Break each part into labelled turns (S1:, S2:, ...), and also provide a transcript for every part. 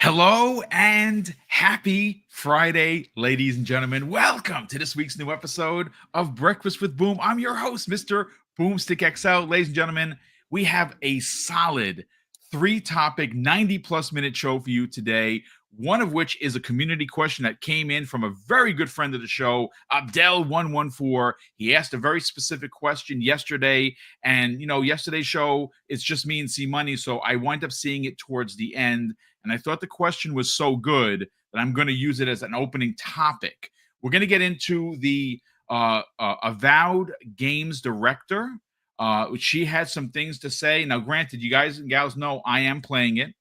S1: Hello and happy Friday, ladies and gentlemen. Welcome to this week's new episode of Breakfast with Boom. I'm your host, Mr. BoomStick XL. Ladies and gentlemen, we have a solid three-topic, 90-plus minute show for you today, one of which is a community question that came in from a very good friend of the show, Abdel114. He asked a very specific question yesterday, and, yesterday's show, it's just me and C Money, so I wind up seeing it towards the end. And I thought the question was so good that I'm going to use it as an opening topic. We're going to get into the Avowed games director. She had some things to say. Now, granted, you guys and gals know I am playing it.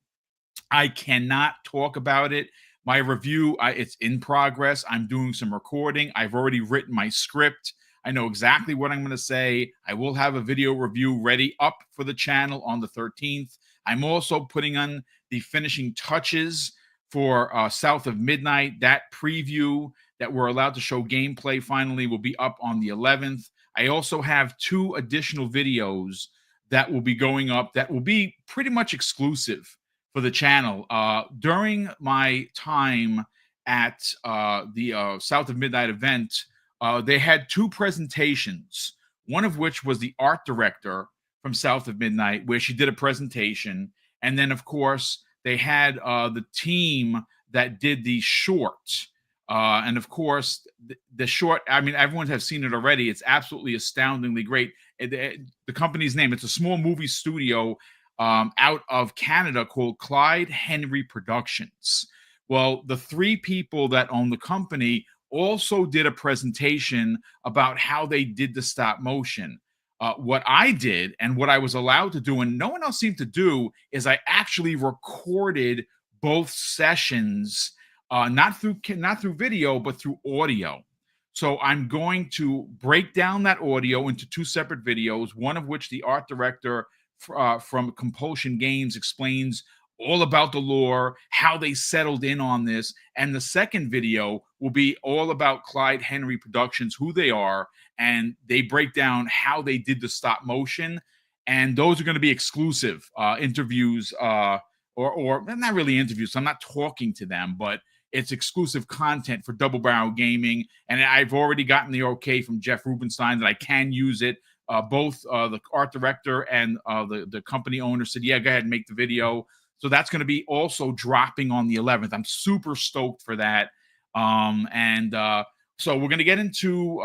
S1: I cannot talk about it. My review, it's in progress. I'm doing some recording. I've already written my script. I know exactly what I'm going to say. I will have a video review ready up for the channel on the 13th. I'm also putting on the finishing touches for South of Midnight. That preview that we're allowed to show gameplay finally will be up on the 11th. I also have 2 additional videos that will be going up that will be pretty much exclusive for the channel. During my time at the South of Midnight event, they had 2 presentations, one of which was the art director from South of Midnight, where she did a presentation. And then, of course, they had the team that did the short. And, of course, the short, I mean, everyone has seen it already. It's absolutely astoundingly great. The company's name, it's a small movie studio out of Canada called Clyde Henry Productions. Well, the 3 people that own the company also did a presentation about how they did the stop motion. What I did and what I was allowed to do, and no one else seemed to do, is I actually recorded both sessions, not through video, but through audio. So I'm going to break down that audio into 2 separate videos, one of which the art director from Compulsion Games explains all about the lore, how they settled in on this. And the second video will be all about Clyde Henry Productions, who they are, and they break down how they did the stop motion. And those are going to be exclusive interviews, or not really interviews. I'm not talking to them, but it's exclusive content for Double Barrel Gaming. And I've already gotten the okay from Jeff Rubenstein that I can use it. Both the art director and the company owner said, yeah, go ahead and make the video. So that's going to be also dropping on the 11th. I'm super stoked for that. So we're going to get into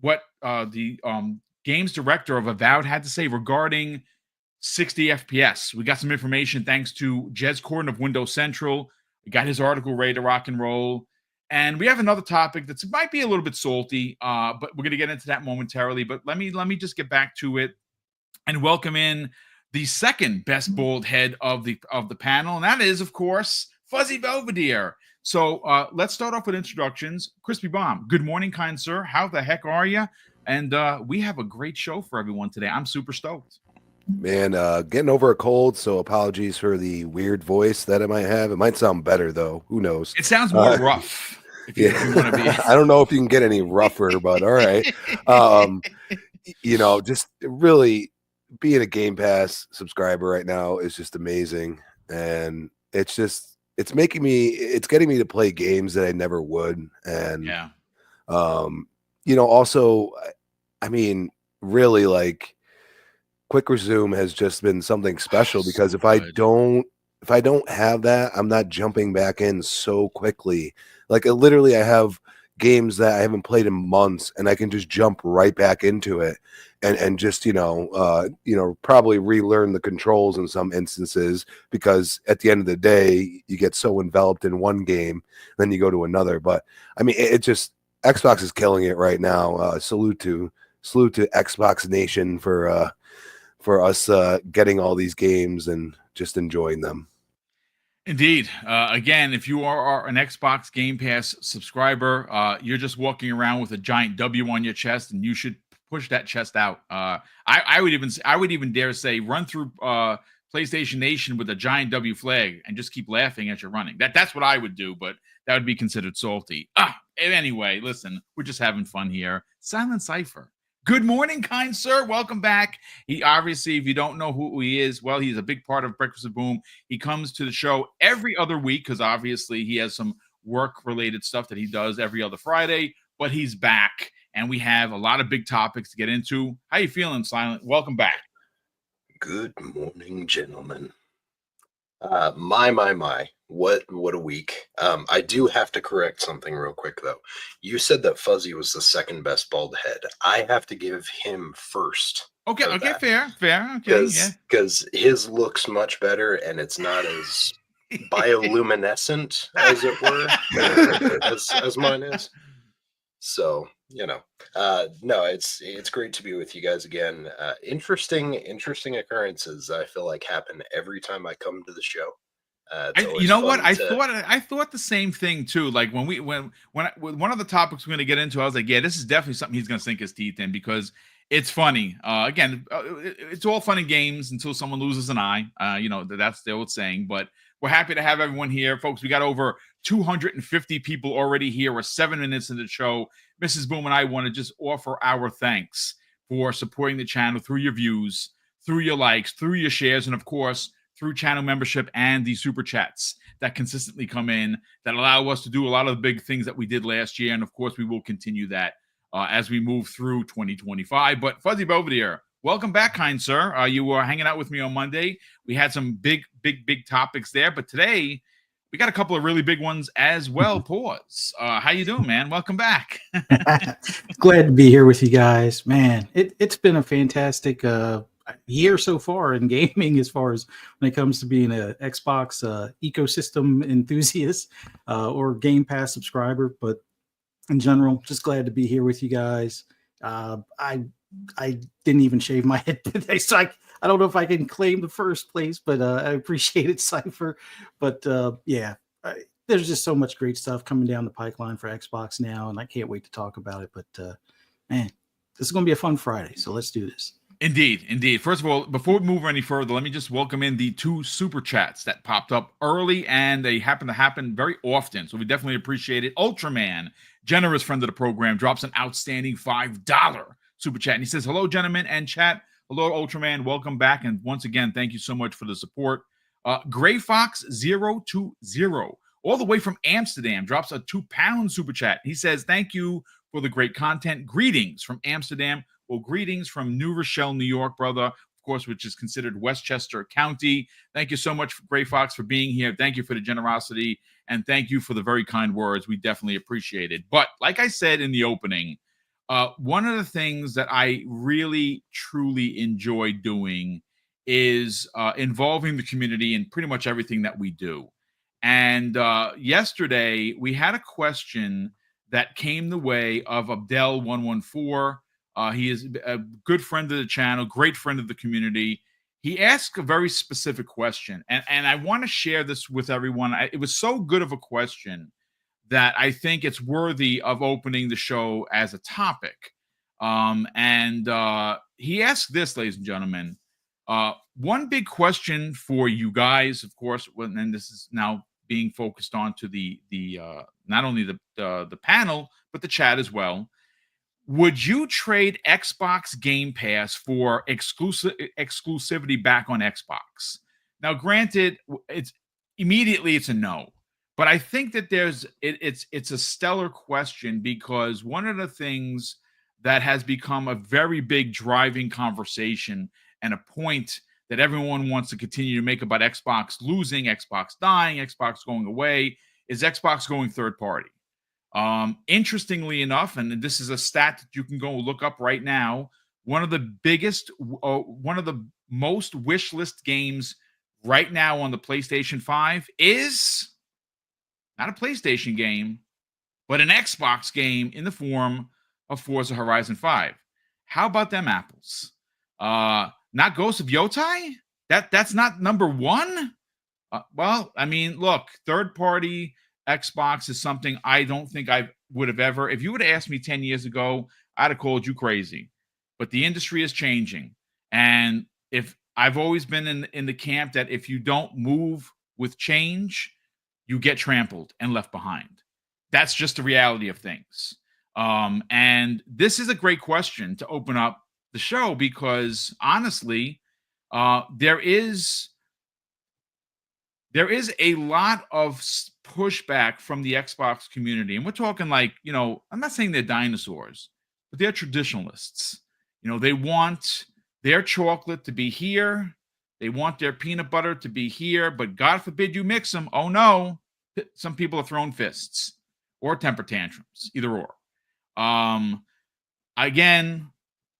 S1: what the games director of Avowed had to say regarding 60 FPS. We got some information thanks to Jez Corden of Windows Central. We got his article ready to rock and roll. And we have another topic that might be a little bit salty, but we're going to get into that momentarily. But let me just get back to it and welcome in the second best bald head of the panel, and that is, of course, Fuzzy Belvedere. So let's start off with introductions. Crispy Bomb, good morning, kind sir. How the heck are you? And we have a great show for everyone today. I'm super stoked.
S2: Man, getting over a cold, so apologies for the weird voice that I might have. It might sound better, though. Who knows?
S1: It sounds more rough. If you want to be.
S2: I don't know if you can get any rougher, but all right. Just really being a Game Pass subscriber right now is just amazing. And it's getting me to play games that I never would. And,
S1: yeah.
S2: Also, I mean, really, like, Quick Resume has just been something special because if I don't have that, I'm not jumping back in so quickly. Like literally I have games that I haven't played in months and I can just jump right back into it and just, probably relearn the controls in some instances, because at the end of the day, you get so enveloped in one game, then you go to another. But I mean, it just, Xbox is killing it right now. Salute to Xbox Nation for us getting all these games and just enjoying them.
S1: Indeed. Again, if you are an Xbox Game Pass subscriber, you're just walking around with a giant W on your chest, and you should push that chest out. I would even dare say run through PlayStation Nation with a giant W flag and just keep laughing as you're running. That's what I would do, but that would be considered salty. Anyway, listen, we're just having fun here. Silent Cypher. Good morning, kind sir. Welcome back. He obviously, if you don't know who he is, well, he's a big part of Breakfast with Boom. He comes to the show every other week because obviously he has some work-related stuff that he does every other Friday, but he's back, and we have a lot of big topics to get into. How you feeling, Silent? Welcome back.
S3: Good morning, gentlemen. My. What a week. I do have to correct something real quick, though. You said that Fuzzy was the second best bald head. I have to give him first.
S1: Okay, fair. Okay,
S3: Because his looks much better, and it's not as bioluminescent, as it were, as mine is. So, no, it's great to be with you guys again. Interesting occurrences, I feel like, happen every time I come to the show.
S1: You know what? I thought the same thing too. Like when one of the topics we're going to get into, I was like, yeah, this is definitely something he's going to sink his teeth in because it's funny. It's all fun and games until someone loses an eye. That's the old saying. But we're happy to have everyone here, folks. We got over 250 people already here. We're 7 minutes into the show. Mrs. Boom and I want to just offer our thanks for supporting the channel through your views, through your likes, through your shares, and of course, through channel membership and the super chats that consistently come in that allow us to do a lot of the big things that we did last year. And of course, we will continue that as we move through 2025. But Fuzzy Belvedere, welcome back, kind sir. You were hanging out with me on Monday. We had some big topics there, but today we got a couple of really big ones as well. Pause. How you doing, man? Welcome back.
S4: Glad to be here with you guys, man. It's been a fantastic year so far in gaming, as far as when it comes to being an Xbox ecosystem enthusiast or Game Pass subscriber. But in general, just glad to be here with you guys. I didn't even shave my head today, so I don't know if I can claim the first place, but I appreciate it, Cypher. But there's just so much great stuff coming down the pipeline for Xbox now, and I can't wait to talk about it. But man, this is going to be a fun Friday, so let's do this.
S1: Indeed. First of all, before we move any further, let me just welcome in the 2 super chats that popped up early, and they happen to happen very often, so we definitely appreciate it. Ultraman, generous friend of the program, drops an outstanding $5 super chat, and he says, hello, gentlemen and chat. Hello, Ultraman. Welcome back, and once again, thank you so much for the support. Gray Fox 020, all the way from Amsterdam, drops a £2 super chat. He says, thank you for the great content. Greetings from Amsterdam. Well, greetings from New Rochelle, New York, brother, of course, which is considered Westchester County. Thank you so much, Gray Fox, for being here. Thank you for the generosity, and thank you for the very kind words. We definitely appreciate it. But like I said in the opening, one of the things that I really, truly enjoy doing is involving the community in pretty much everything that we do. And yesterday, we had a question that came the way of Abdel114. He is a good friend of the channel, great friend of the community. He asked a very specific question, and I want to share this with everyone. It was so good of a question that I think it's worthy of opening the show as a topic. He asked this, ladies and gentlemen. One big question for you guys, of course, and this is now being focused on to the not only the panel, but the chat as well. Would you trade Xbox Game Pass for exclusivity back on Xbox? Now, granted, it's a no, but I think that it's a stellar question because one of the things that has become a very big driving conversation and a point that everyone wants to continue to make about Xbox losing, Xbox dying, Xbox going away is Xbox going third party. Interestingly enough, and this is a stat that you can go look up right now, one of the most wish list games right now on the PlayStation 5 is not a PlayStation game, but an Xbox game in the form of Forza Horizon 5. How about them apples? Not Ghost of Yotai? That's not number one? Well, I mean, look, third party Xbox is something I don't think I would have ever. If you would have asked me 10 years ago, I'd have called you crazy. But the industry is changing. And if I've always been in the camp that if you don't move with change, you get trampled and left behind. That's just the reality of things. And this is a great question to open up the show because honestly, there is a lot of pushback from the Xbox community. And we're talking like, I'm not saying they're dinosaurs, but they're traditionalists. They want their chocolate to be here. They want their peanut butter to be here, but God forbid you mix them. Oh no. Some people are throwing fists or temper tantrums, either or. Again,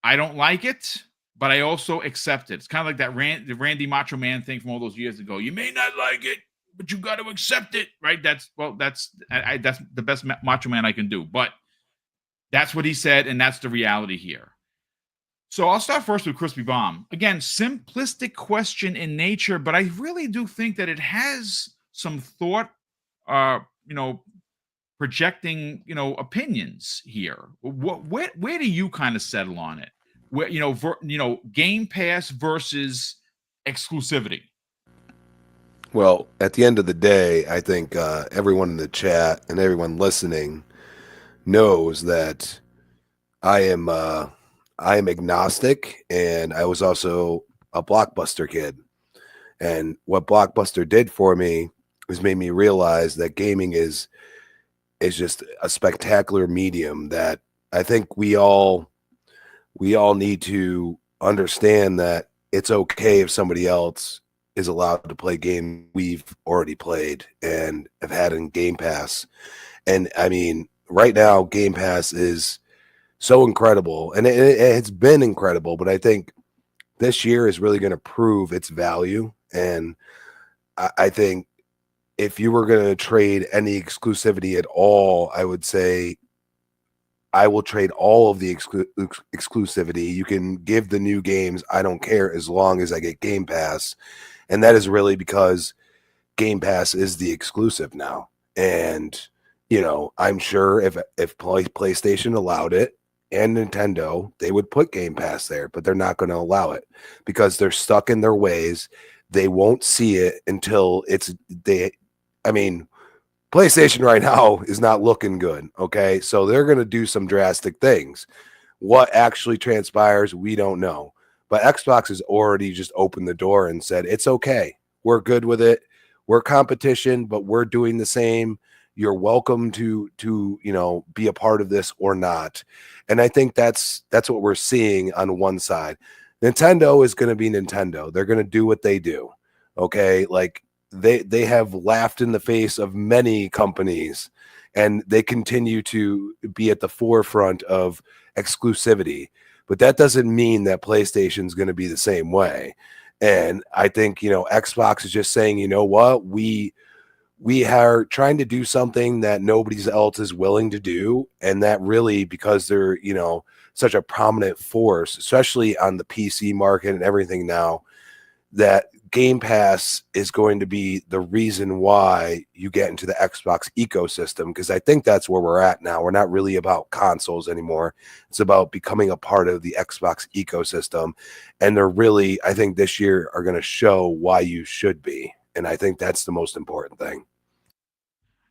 S1: I don't like it, but I also accept it. It's kind of like that the Randy Macho Man thing from all those years ago. You may not like it, but you got to accept it, right? That's the best Macho Man I can do. But that's what he said, and that's the reality here. So I'll start first with Crispy Bomb. Again, simplistic question in nature, but I really do think that it has some thought, projecting, opinions here. Where do you kind of settle on it? Where, Game Pass versus exclusivity?
S2: Well, at the end of the day, I think everyone in the chat and everyone listening knows that I am agnostic, and I was also a Blockbuster kid. And what Blockbuster did for me was made me realize that gaming is just a spectacular medium that I think we all need to understand that it's okay if somebody else is allowed to play games we've already played and have had in Game Pass. And I mean, right now, Game Pass is so incredible, and it's been incredible, but I think this year is really going to prove its value. And I think if you were going to trade any exclusivity at all, I would say I will trade all of the exclusivity. You can give the new games. I don't care as long as I get Game Pass. And that is really because Game Pass is the exclusive now. And, I'm sure if PlayStation allowed it and Nintendo, they would put Game Pass there, but they're not going to allow it because they're stuck in their ways. They won't see it until PlayStation right now is not looking good. Okay. So they're going to do some drastic things. What actually transpires, we don't know. But Xbox has already just opened the door and said, it's okay. We're good with it. We're competition, but we're doing the same. You're welcome to be a part of this or not. And I think that's what we're seeing on one side. Nintendo is going to be Nintendo. They're going to do what they do. Okay. Like they have laughed in the face of many companies, and they continue to be at the forefront of exclusivity. But that doesn't mean that PlayStation is going to be the same way. And I think, Xbox is just saying, you know what, we are trying to do something that nobody else is willing to do. And that really, because they're, such a prominent force, especially on the PC market and everything now, that Game Pass is going to be the reason why you get into the Xbox ecosystem, because I think that's where we're at now. We're not really about consoles anymore. It's about becoming a part of the Xbox ecosystem. And they're really, I think this year are going to show why you should be. And I think that's the most important thing.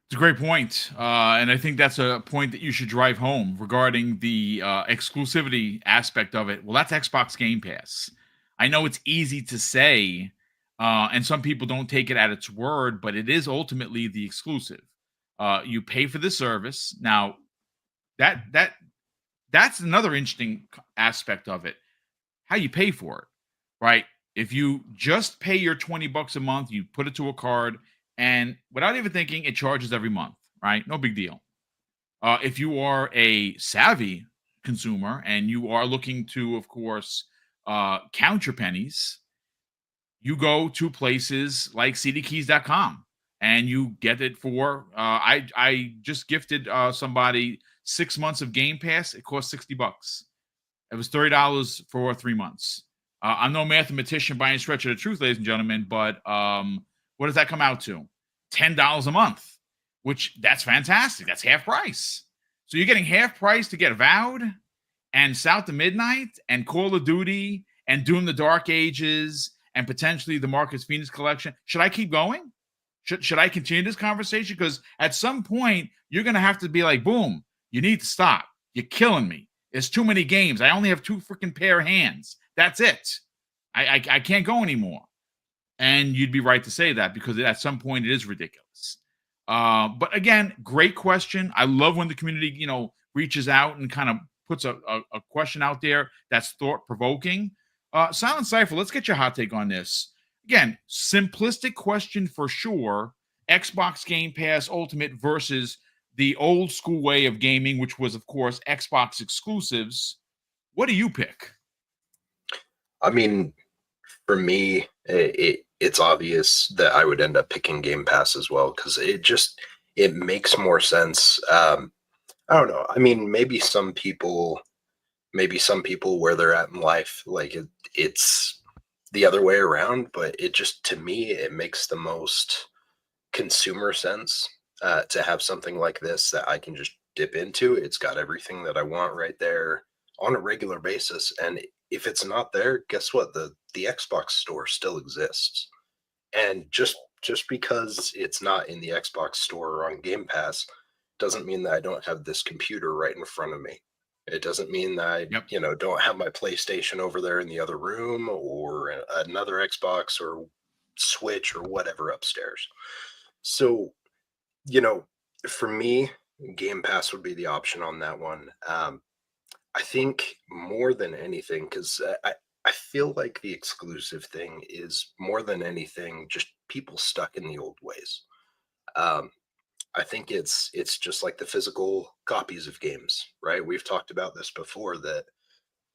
S1: It's a great point. And I think that's a point that you should drive home regarding the exclusivity aspect of it. Well, that's Xbox Game Pass. I know it's easy to say, and some people don't take it at its word, but it is ultimately the exclusive. You pay for the service. Now, that's another interesting aspect of it. How you pay for it, right? If you just pay your $20 a month, you put it to a card, and without even thinking, it charges every month, right? No big deal. If you are a savvy consumer and you are looking to, of course, count your pennies, you go to places like cdkeys.com and you get it for I just gifted somebody 6 months of Game Pass. It cost $60. It was $30 for 3 months. I'm no mathematician by any stretch of the truth, ladies and gentlemen, but what does that come out to? $10 a month, which that's fantastic. That's half price. So you're getting half price to get Avowed and South to Midnight and Call of Duty and Doom the Dark Ages and potentially the Marcus Phoenix collection. Should I keep going? Should I continue this conversation? Because at some point, you're going to have to be like, boom, you need to stop. You're killing me. There's too many games. I only have 2 freaking pair of hands. That's it. I can't go anymore. And you'd be right to say that, because at some point it is ridiculous. But again, great question. I love when the community, reaches out and kind of puts a question out there that's thought-provoking. Silent Cypher, let's get your hot take on this. Again, simplistic question for sure. Xbox Game Pass Ultimate versus the old school way of gaming, which was, of course, Xbox exclusives. What do you pick?
S3: I mean, for me, it's obvious that I would end up picking Game Pass as well, because it makes more sense. I don't know. I mean, maybe some people where they're at in life, like it's the other way around, but it just, to me, it makes the most consumer sense to have something like this that I can just dip into. It's got everything that I want right there on a regular basis. And if it's not there, guess what? The Xbox store still exists. And just because it's not in the Xbox store or on Game Pass doesn't mean that I don't have this computer right in front of me. It doesn't mean that I, don't have my PlayStation over there in the other room, or another Xbox or Switch or whatever upstairs. So, for me, Game Pass would be the option on that one. I think more than anything, because I feel like the exclusive thing is more than anything just people stuck in the old ways. I think it's just like the physical copies of games, right? We've talked about this before, that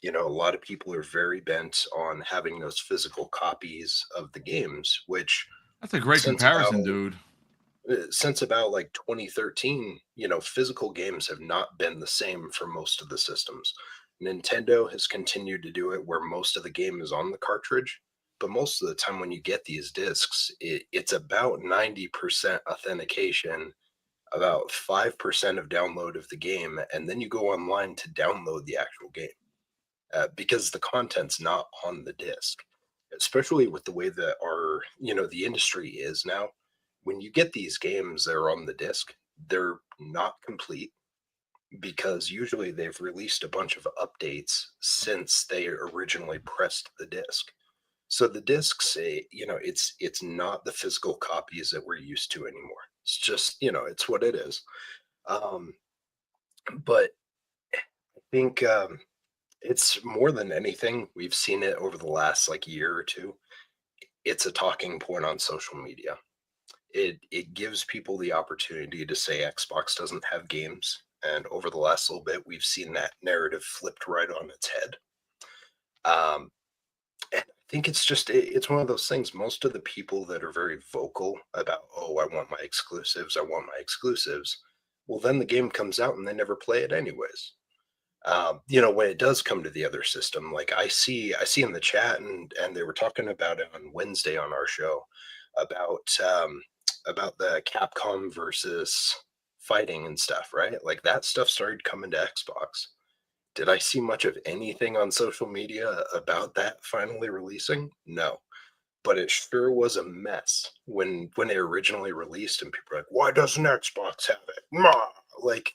S3: a lot of people are very bent on having those physical copies of the games, which
S1: That's a great comparison, dude.
S3: Since about like 2013, physical games have not been the same for most of the systems. Nintendo has continued to do it where most of the game is on the cartridge, but most of the time when you get these discs, it's about 90% authentication, about 5% of download of the game, and then you go online to download the actual game, because the content's not on the disc. Especially with the way that our, the industry is now. When you get these games that are on the disc, they're not complete, because usually they've released a bunch of updates since they originally pressed the disc. So the discs, it's not the physical copies that we're used to anymore. It's just, it's what it is. But I think it's more than anything, we've seen it over the last like year or two. It's a talking point on social media. It gives people the opportunity to say Xbox doesn't have games. And over the last little bit, we've seen that narrative flipped right on its head. And I think it's one of those things. Most of the people that are very vocal about, oh, I want my exclusives, well, then the game comes out and they never play it anyways. When it does come to the other system, like I see in the chat, and they were talking about it on Wednesday on our show about the Capcom versus fighting and stuff, right? Like that stuff started coming to Xbox. Did I see much of anything on social media about that finally releasing? No. But it sure was a mess when it originally released, and people are like, why doesn't Xbox have it? Like,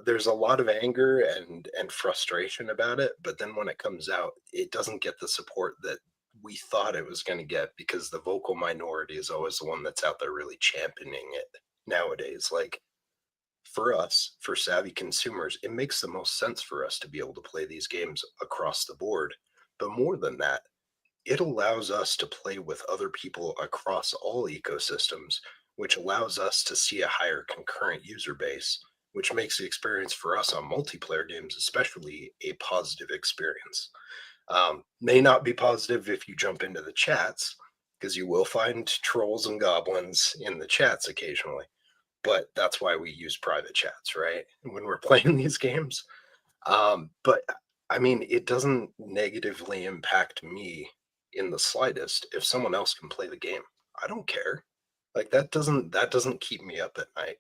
S3: there's a lot of anger and frustration about it, but then when it comes out, it doesn't get the support that we thought it was going to get, because the vocal minority is always the one that's out there really championing it nowadays. Like, for us, for savvy consumers, it makes the most sense for us to be able to play these games across the board. But more than that, it allows us to play with other people across all ecosystems, which allows us to see a higher concurrent user base, which makes the experience for us on multiplayer games especially a positive experience. May not be positive if you jump into the chats, because you will find trolls and goblins in the chats occasionally. But that's why we use private chats, right? When we're playing these games. But I mean, it doesn't negatively impact me in the slightest if someone else can play the game. I don't care. Like that doesn't keep me up at night.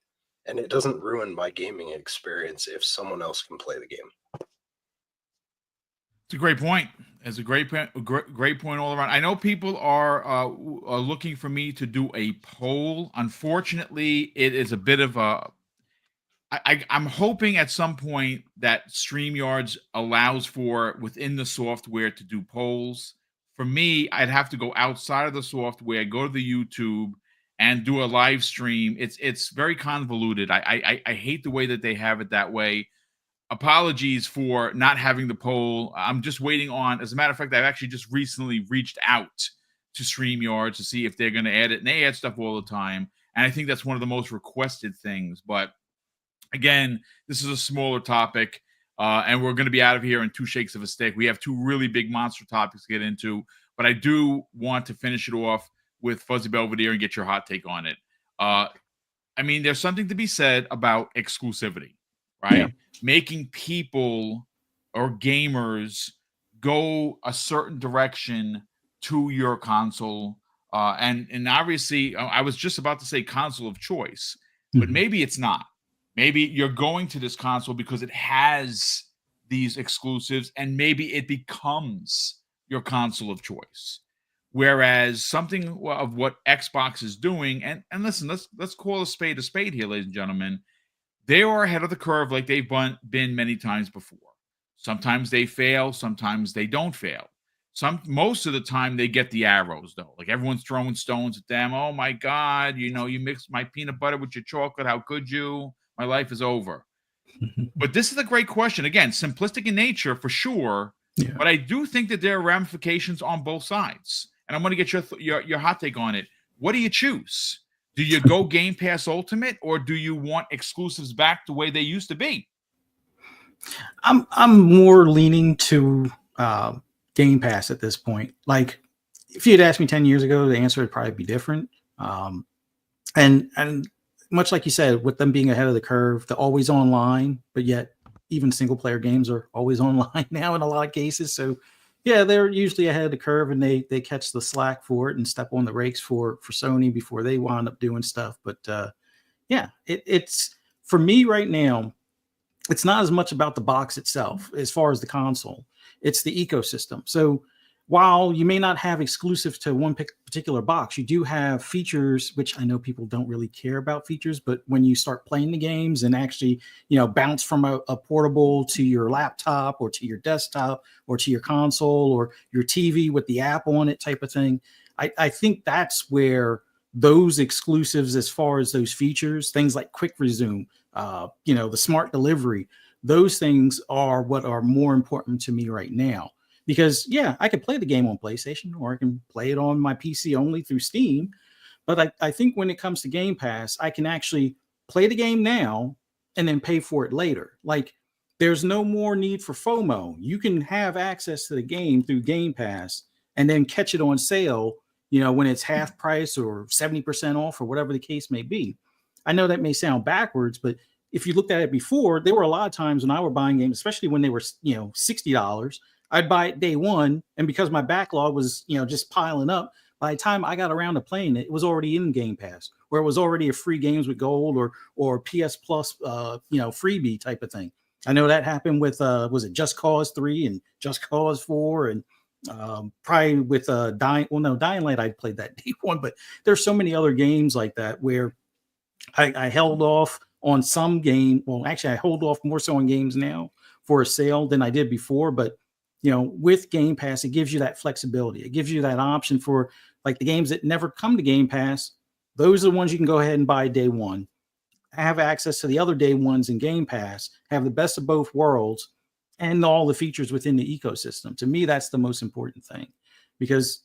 S3: And it doesn't ruin my gaming experience if someone else can play the game.
S1: It's a great point. It's a great point all around. I know people are looking for me to do a poll. Unfortunately, it is a bit of a I'm hoping at some point that StreamYards allows for within the software to do polls. For me, I'd have to go outside of the software, go to the YouTube, and do a live stream. It's very convoluted. I hate the way that they have it that way. Apologies for not having the poll. I'm just waiting on. As a matter of fact, I've actually just recently reached out to StreamYards to see if they're going to add it, and they add stuff all the time. And I think that's one of the most requested things. But again, this is a smaller topic, and we're going to be out of here in 2 shakes of a stick. We have 2 really big monster topics to get into, but I do want to finish it off with Fuzzy Belvedere and get your hot take on it. I mean, there's something to be said about exclusivity, right? Yeah. Making people or gamers go a certain direction to your console. And obviously, I was just about to say console of choice, but maybe it's not. Maybe you're going to this console because it has these exclusives, and maybe it becomes your console of choice. Whereas something of what Xbox is doing, and listen, let's call a spade here, ladies and gentlemen. They are ahead of the curve like they've been many times before. Sometimes they fail, sometimes they don't fail. Most of the time they get the arrows, though. Like everyone's throwing stones at them. Oh my God, you mixed my peanut butter with your chocolate. How could you? My life is over. But this is a great question. Again, simplistic in nature for sure. Yeah. But I do think that there are ramifications on both sides. And I'm going to get your hot take on it. What do you choose? Do you go Game Pass Ultimate, or do you want exclusives back the way they used to be?
S4: I'm more leaning to Game Pass at this point. Like, if you had asked me 10 years ago, the answer would probably be different. And much like you said, with them being ahead of the curve, they're always online, but yet even single player games are always online now in a lot of cases. So yeah, they're usually ahead of the curve, and they catch the slack for it and step on the rakes for Sony before they wind up doing stuff. But yeah, it's for me right now, it's not as much about the box itself as far as the console. It's the ecosystem. So while you may not have exclusive to one particular box, you do have features, which I know people don't really care about features, but when you start playing the games and actually, bounce from a portable to your laptop or to your desktop or to your console or your TV with the app on it type of thing, I think that's where those exclusives, as far as those features, things like quick resume, the smart delivery, those things are what are more important to me right now. Because, yeah, I could play the game on PlayStation, or I can play it on my PC only through Steam. But I think when it comes to Game Pass, I can actually play the game now and then pay for it later. Like, there's no more need for FOMO. You can have access to the game through Game Pass and then catch it on sale, when it's half price or 70% off or whatever the case may be. I know that may sound backwards, but if you looked at it before, there were a lot of times when I were buying games, especially when they were, $60, I'd buy it day one, and because my backlog was, just piling up, by the time I got around to playing it, it was already in Game Pass, where it was already a free games with gold or PS Plus, freebie type of thing. I know that happened with, was it Just Cause 3 and Just Cause 4, and probably with Dying Light, I played that day one, but there's so many other games like that where I held off on some game. Well, actually, I hold off more so on games now for a sale than I did before, but with Game Pass, it gives you that flexibility. It gives you that option for like the games that never come to Game Pass. Those are the ones you can go ahead and buy day one, have access to the other day ones in Game Pass, have the best of both worlds, and all the features within the ecosystem. To me, that's the most important thing, because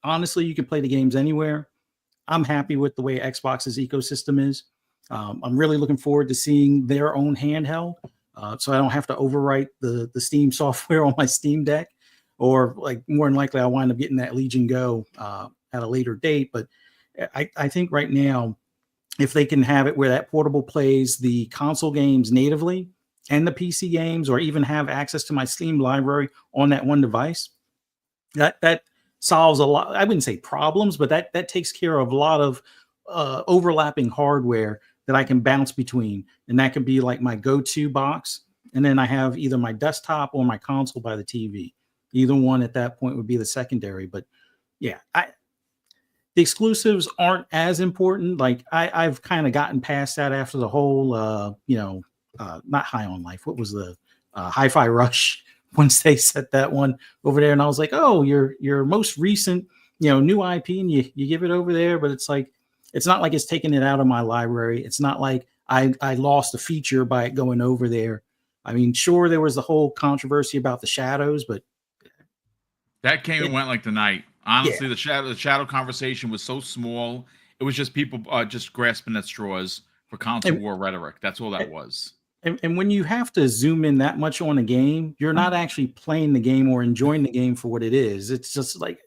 S4: honestly, you can play the games anywhere. I'm happy with the way Xbox's ecosystem is. I'm really looking forward to seeing their own handheld. So I don't have to overwrite the Steam software on my Steam Deck, or like more than likely I'll wind up getting that Legion Go at a later date. But I think right now, if they can have it where that portable plays the console games natively and the PC games, or even have access to my Steam library on that one device, that solves a lot. I wouldn't say problems, but that takes care of a lot of overlapping hardware that I can bounce between. And that could be like my go-to box. And then I have either my desktop or my console by the TV. Either one at that point would be the secondary. But yeah, the exclusives aren't as important. Like I've kind of gotten past that after the whole, not High on Life. What was the Hi-Fi Rush? Once they set that one over there, and I was like, oh, your most recent, new IP, and you give it over there, but it's like, it's not like it's taking it out of my library. It's not like I lost a feature by it going over there. I mean, sure, there was the whole controversy about the shadows, but
S1: that came and went like the night. Honestly,
S4: Yeah.
S1: the shadow conversation was so small. It was just people just grasping at straws for console
S4: And-
S1: war rhetoric. That's all that was.
S4: And when you have to zoom in that much on a game, you're not actually playing the game or enjoying the game for what it is. It's just like,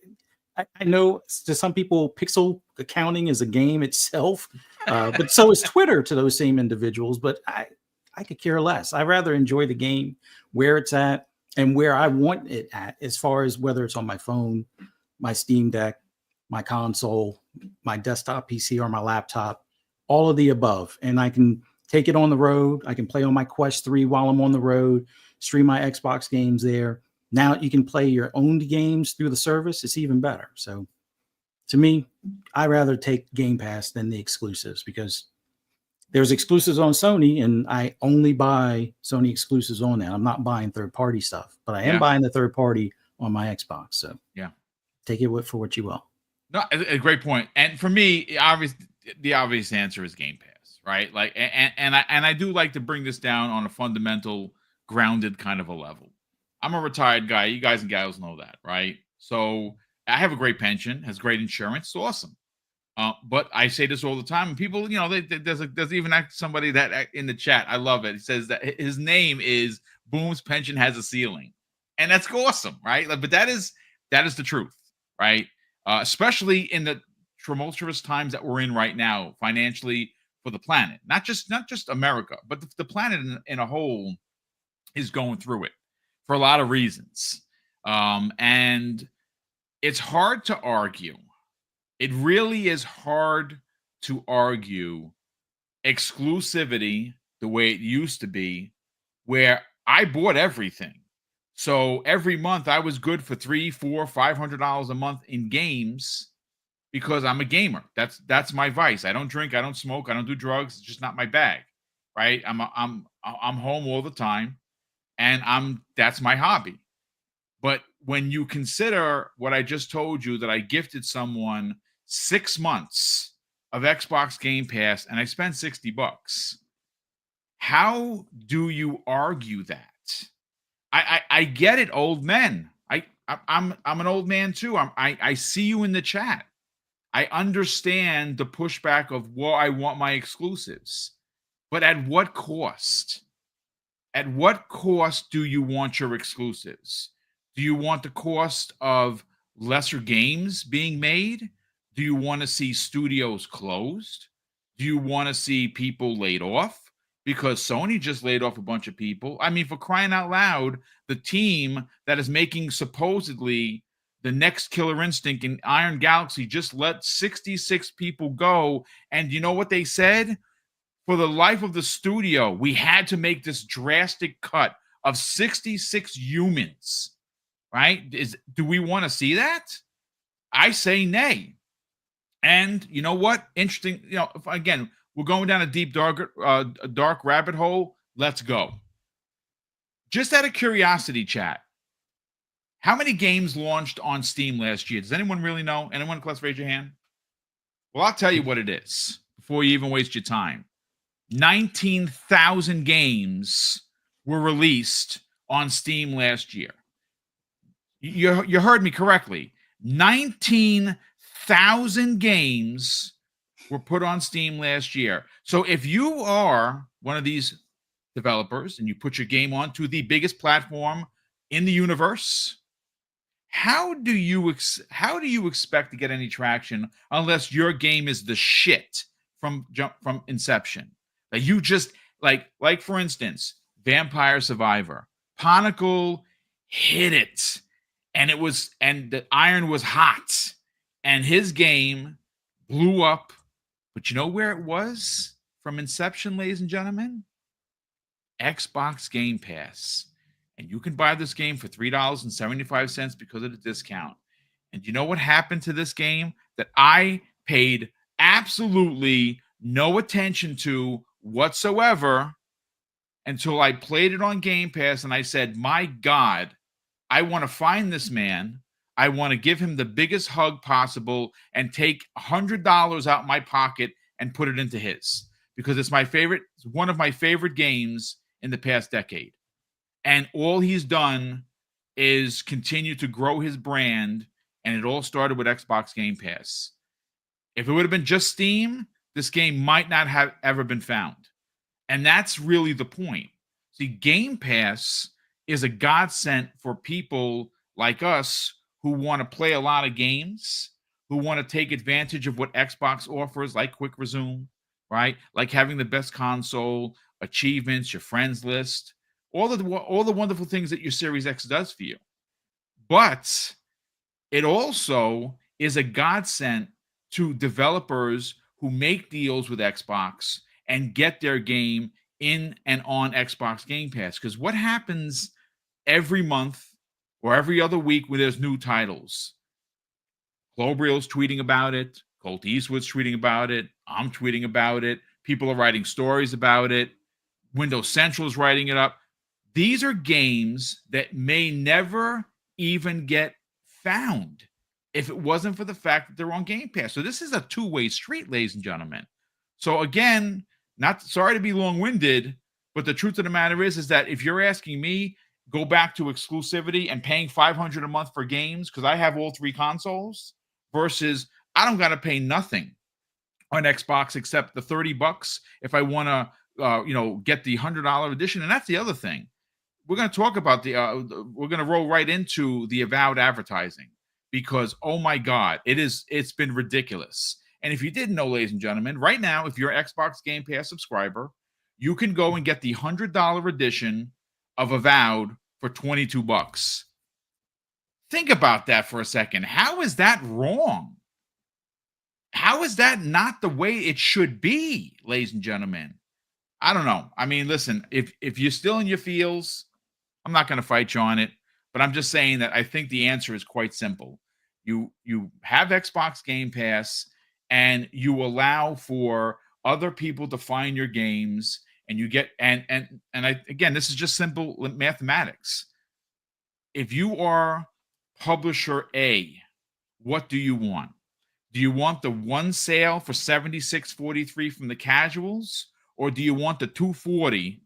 S4: I know to some people, pixel accounting is a game itself, but so is Twitter to those same individuals. But I could care less. I'd rather enjoy the game where it's at and where I want it at, as far as whether it's on my phone, my Steam Deck, my console, my desktop PC, or my laptop, all of the above. And I can take it on the road. I can play on my Quest 3 while I'm on the road, stream my Xbox games there. Now you can play your own games through the service. It's even better. So to me, I rather take Game Pass than the exclusives, because there's exclusives on Sony and I only buy Sony exclusives on that. I'm not buying third-party stuff, but I am buying the third party on my Xbox. So
S1: yeah,
S4: take it for what you will.
S1: No, a great point. And for me, the obvious answer is Game Pass, right? Like, and I do like to bring this down on a fundamental, grounded kind of a level. I'm a retired guy. You guys and gals know that, right? So I have a great pension, has great insurance. It's awesome. But I say this all the time, and people, there's even somebody that in the chat, I love it. He says that his name is Boom's pension has a ceiling, and that's awesome, right? Like, but that is the truth, right? Especially in the tumultuous times that we're in right now, financially, for the planet, not just America, but the planet in a whole is going through it for a lot of reasons, and it's hard to argue. It really is hard to argue exclusivity the way it used to be, where I bought everything. So every month I was good for $300, $400, $500 a month in games because I'm a gamer. That's my vice. I don't drink, I don't smoke, I don't do drugs. It's just not my bag, right? I'm home all the time, and that's my hobby. But when you consider what I just told you, that I gifted someone 6 months of Xbox Game Pass and I spent $60, how do you argue that? I get it, old men. I'm an old man too. I see you in the chat. I understand the pushback of, well, I want my exclusives, but at what cost? At what cost do you want your exclusives? Do you want the cost of lesser games being made? Do you want to see studios closed? Do you want to see people laid off? Because Sony just laid off a bunch of people. I mean, for crying out loud, the team that is making supposedly the next Killer Instinct in Iron Galaxy just let 66 people go. And you know what they said? For the life of the studio, we had to make this drastic cut of 66 humans. Right? Do we want to see that? I say nay. And you know what? Interesting. Again, we're going down a deep, dark rabbit hole. Let's go. Just out of curiosity, chat, how many games launched on Steam last year? Does anyone really know? Anyone? Let's raise your hand. Well, I'll tell you what it is before you even waste your time. 19,000 games were released on Steam last year. You heard me correctly. 19,000 games were put on Steam last year. So if you are one of these developers and you put your game onto the biggest platform in the universe, how do you expect to get any traction unless your game is the shit from inception? Like you just like for instance, Vampire Survivor, Ponicle hit it. And the iron was hot, and his game blew up. But you know where it was from inception, ladies and gentlemen? Xbox Game Pass. And you can buy this game for $3.75 because of the discount. And you know what happened to this game? that I paid absolutely no attention to whatsoever until I played it on Game Pass, and I said, my God, I want to find this man. I want to give him the biggest hug possible and take $100 out my pocket and put it into his, because it's one of my favorite games in the past decade. And all he's done is continue to grow his brand, and it all started with Xbox Game Pass. If it would have been just Steam, this game might not have ever been found. And that's really the point. See, Game Pass is a godsend for people like us who want to play a lot of games, who want to take advantage of what Xbox offers, like Quick Resume, right? Like having the best console, achievements, your friends list, all the wonderful things that your Series X does for you. But it also is a godsend to developers who make deals with Xbox and get their game in and on Xbox Game Pass. Because what happens every month or every other week when there's new titles? Globriel's tweeting about it. Colt Eastwood's tweeting about it. I'm tweeting about it. People are writing stories about it. Windows Central is writing it up. These are games that may never even get found if it wasn't for the fact that they're on Game Pass. So this is a two-way street, ladies and gentlemen. So again, not sorry to be long-winded, but the truth of the matter is that if you're asking me, go back to exclusivity and paying $500 a month for games because I have all three consoles, versus I don't got to pay nothing on Xbox except the $30 if I want to, get the $100 edition. And that's the other thing. We're going to talk about we're going to roll right into the Avowed advertising, because, oh my God, it's been ridiculous. And if you didn't know, ladies and gentlemen, right now, if you're an Xbox Game Pass subscriber, you can go and get the $100 edition of Avowed for $22. Think about that for a second. How is that wrong? How is that not the way it should be, ladies and gentlemen? I don't know. I mean, listen, if you're still in your feels, I'm not going to fight you on it, but I'm just saying that I think the answer is quite simple. You have Xbox Game Pass, and you allow for other people to find your games, and you get and again, this is just simple mathematics. If you are publisher A, what do you want? Do you want the one sale for $76.43 from the casuals, or do you want the $240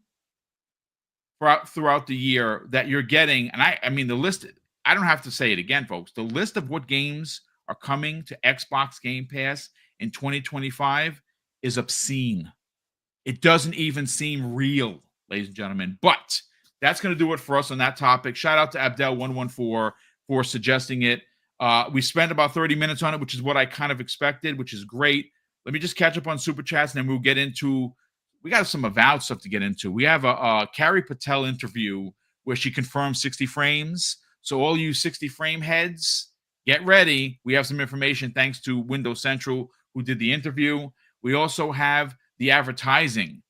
S1: throughout the year that you're getting? And I mean, the list, I don't have to say it again, folks. The list of what games are coming to Xbox Game Pass in 2025 is obscene. It doesn't even seem real, ladies and gentlemen. But that's going to do it for us on that topic. Shout out to Abdel114 for suggesting it. We spent about 30 minutes on it, which is what I kind of expected, which is great. Let me just catch up on Super Chats, and then we'll get into, we got some Avowed stuff to get into. We have a Carrie Patel interview where she confirms 60 frames. So all you 60 frame heads, get ready. We have some information thanks to Windows Central, who did the interview. We also have the advertising.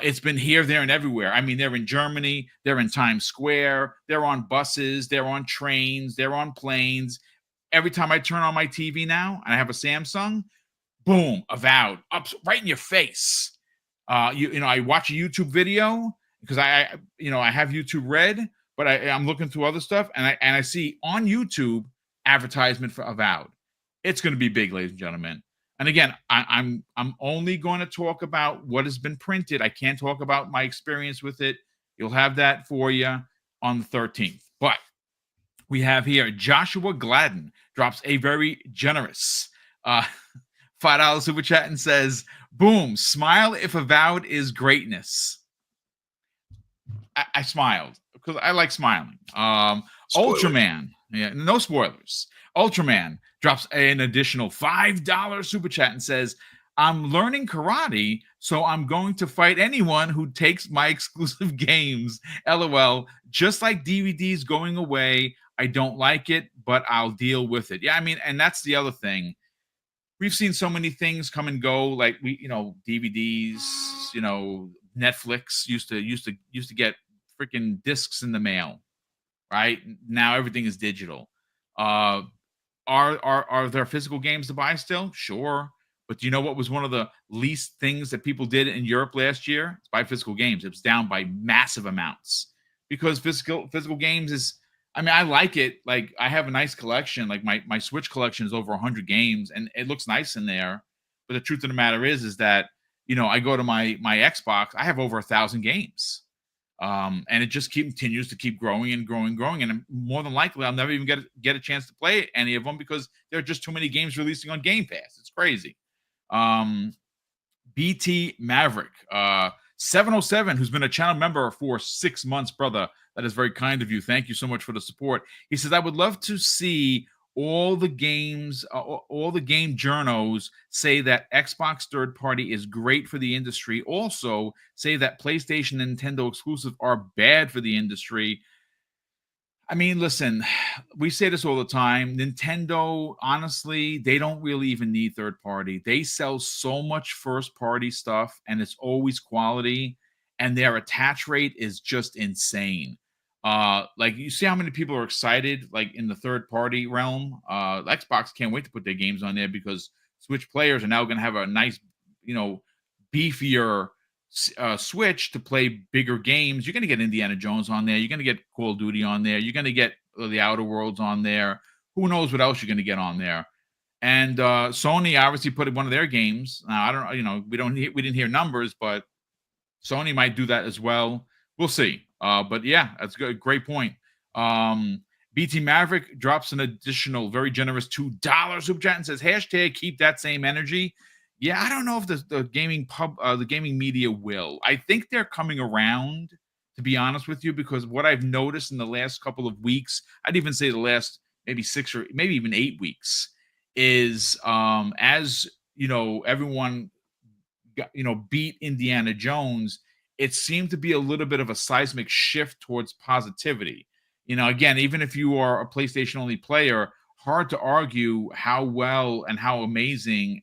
S1: It's been here, there, and everywhere. I mean, they're in Germany. They're in Times Square. They're on buses. They're on trains. They're on planes. Every time I turn on my TV now, and I have a Samsung, boom, Avowed, up right in your face. I watch a YouTube video because I have YouTube Red, but I'm looking through other stuff, and I see on YouTube advertisement for Avowed. It's going to be big, ladies and gentlemen. And again, I'm only going to talk about what has been printed. I can't talk about my experience with it. You'll have that for you on the 13th. But we have here Joshua Gladden drops a very generous $5 super chat and says, "Boom, smile if Avowed is greatness." I smiled because I like smiling. Ultraman, yeah, no spoilers. Ultraman drops an additional $5 super chat and says, "I'm learning karate, so I'm going to fight anyone who takes my exclusive games. LOL. Just like DVDs going away, I don't like it, but I'll deal with it." Yeah, I mean, and that's the other thing. We've seen so many things come and go, like DVDs, Netflix used to get freaking discs in the mail, right? Now everything is digital. Are there physical games to buy still? Sure. But do you know what was one of the least things that people did in Europe last year? It's buy physical games. It was down by massive amounts because physical games is. I mean, I like it. Like, I have a nice collection. Like my Switch collection is over 100 games, and it looks nice in there. But the truth of the matter is that I go to my Xbox. I have over 1,000 games, and it just continues to keep growing and growing, growing. And more than likely, I'll never even get a chance to play any of them because there are just too many games releasing on Game Pass. It's crazy. BT Maverick, 707, who's been a channel member for 6 months, brother. That is very kind of you. Thank you so much for the support. He says, I would love to see all the game journos say that Xbox third party is great for the industry. Also say that PlayStation and Nintendo exclusive are bad for the industry. I mean, listen, we say this all the time. Nintendo, honestly, they don't really even need third party. They sell so much first party stuff, and it's always quality, and their attach rate is just insane. Like, you see how many people are excited, like, in the third party realm. Xbox can't wait to put their games on there because Switch players are now going to have a nice, beefier Switch to play bigger games. You're going to get Indiana Jones on there. You're going to get Call of Duty on there. You're going to get the Outer Worlds on there. Who knows what else you're going to get on there? And Sony obviously put one of their games. Now, I don't know. We didn't hear numbers, but Sony might do that as well. We'll see. But yeah, that's a great point. BT Maverick drops an additional very generous $2 super chat and says, hashtag keep that same energy. Yeah, I don't know if the gaming media will. I think they're coming around, to be honest with you, because what I've noticed in the last couple of weeks, I'd even say the last maybe 6 or maybe even 8 weeks, is as everyone beat Indiana Jones, it seemed to be a little bit of a seismic shift towards positivity. Again, even if you are a PlayStation only player, hard to argue how well and how amazing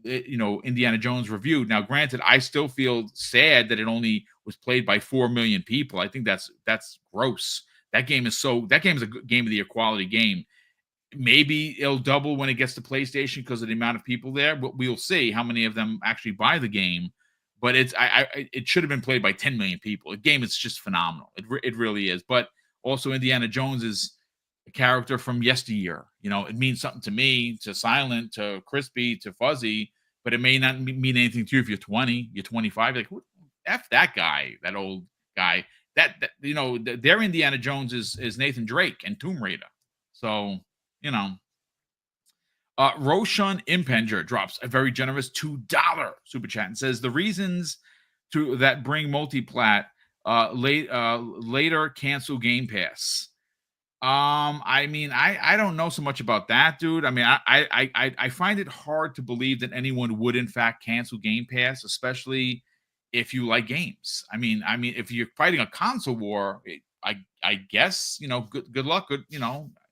S1: Indiana Jones reviewed. Now, granted, I still feel sad that it only was played by 4 million people. I think that's gross. That game is a game of the year quality game. Maybe it'll double when it gets to PlayStation because of the amount of people there. But we'll see how many of them actually buy the game. But it should have been played by 10 million people. The game is just phenomenal. It really is. But also, Indiana Jones is a character from yesteryear. It means something to me, to Silent, to Crispy, to Fuzzy, but it may not mean anything to you if you're 20, you're 25. Like, F that guy, that old guy. Their Indiana Jones is Nathan Drake and Tomb Raider. So, Roshan Impenger drops a very generous $2 super chat and says the reasons that bring multiplat later cancel Game Pass. I mean, I don't know so much about that, dude. I mean, I find it hard to believe that anyone would in fact cancel Game Pass, especially if you like games. I mean, if you're fighting a console war, I guess good luck,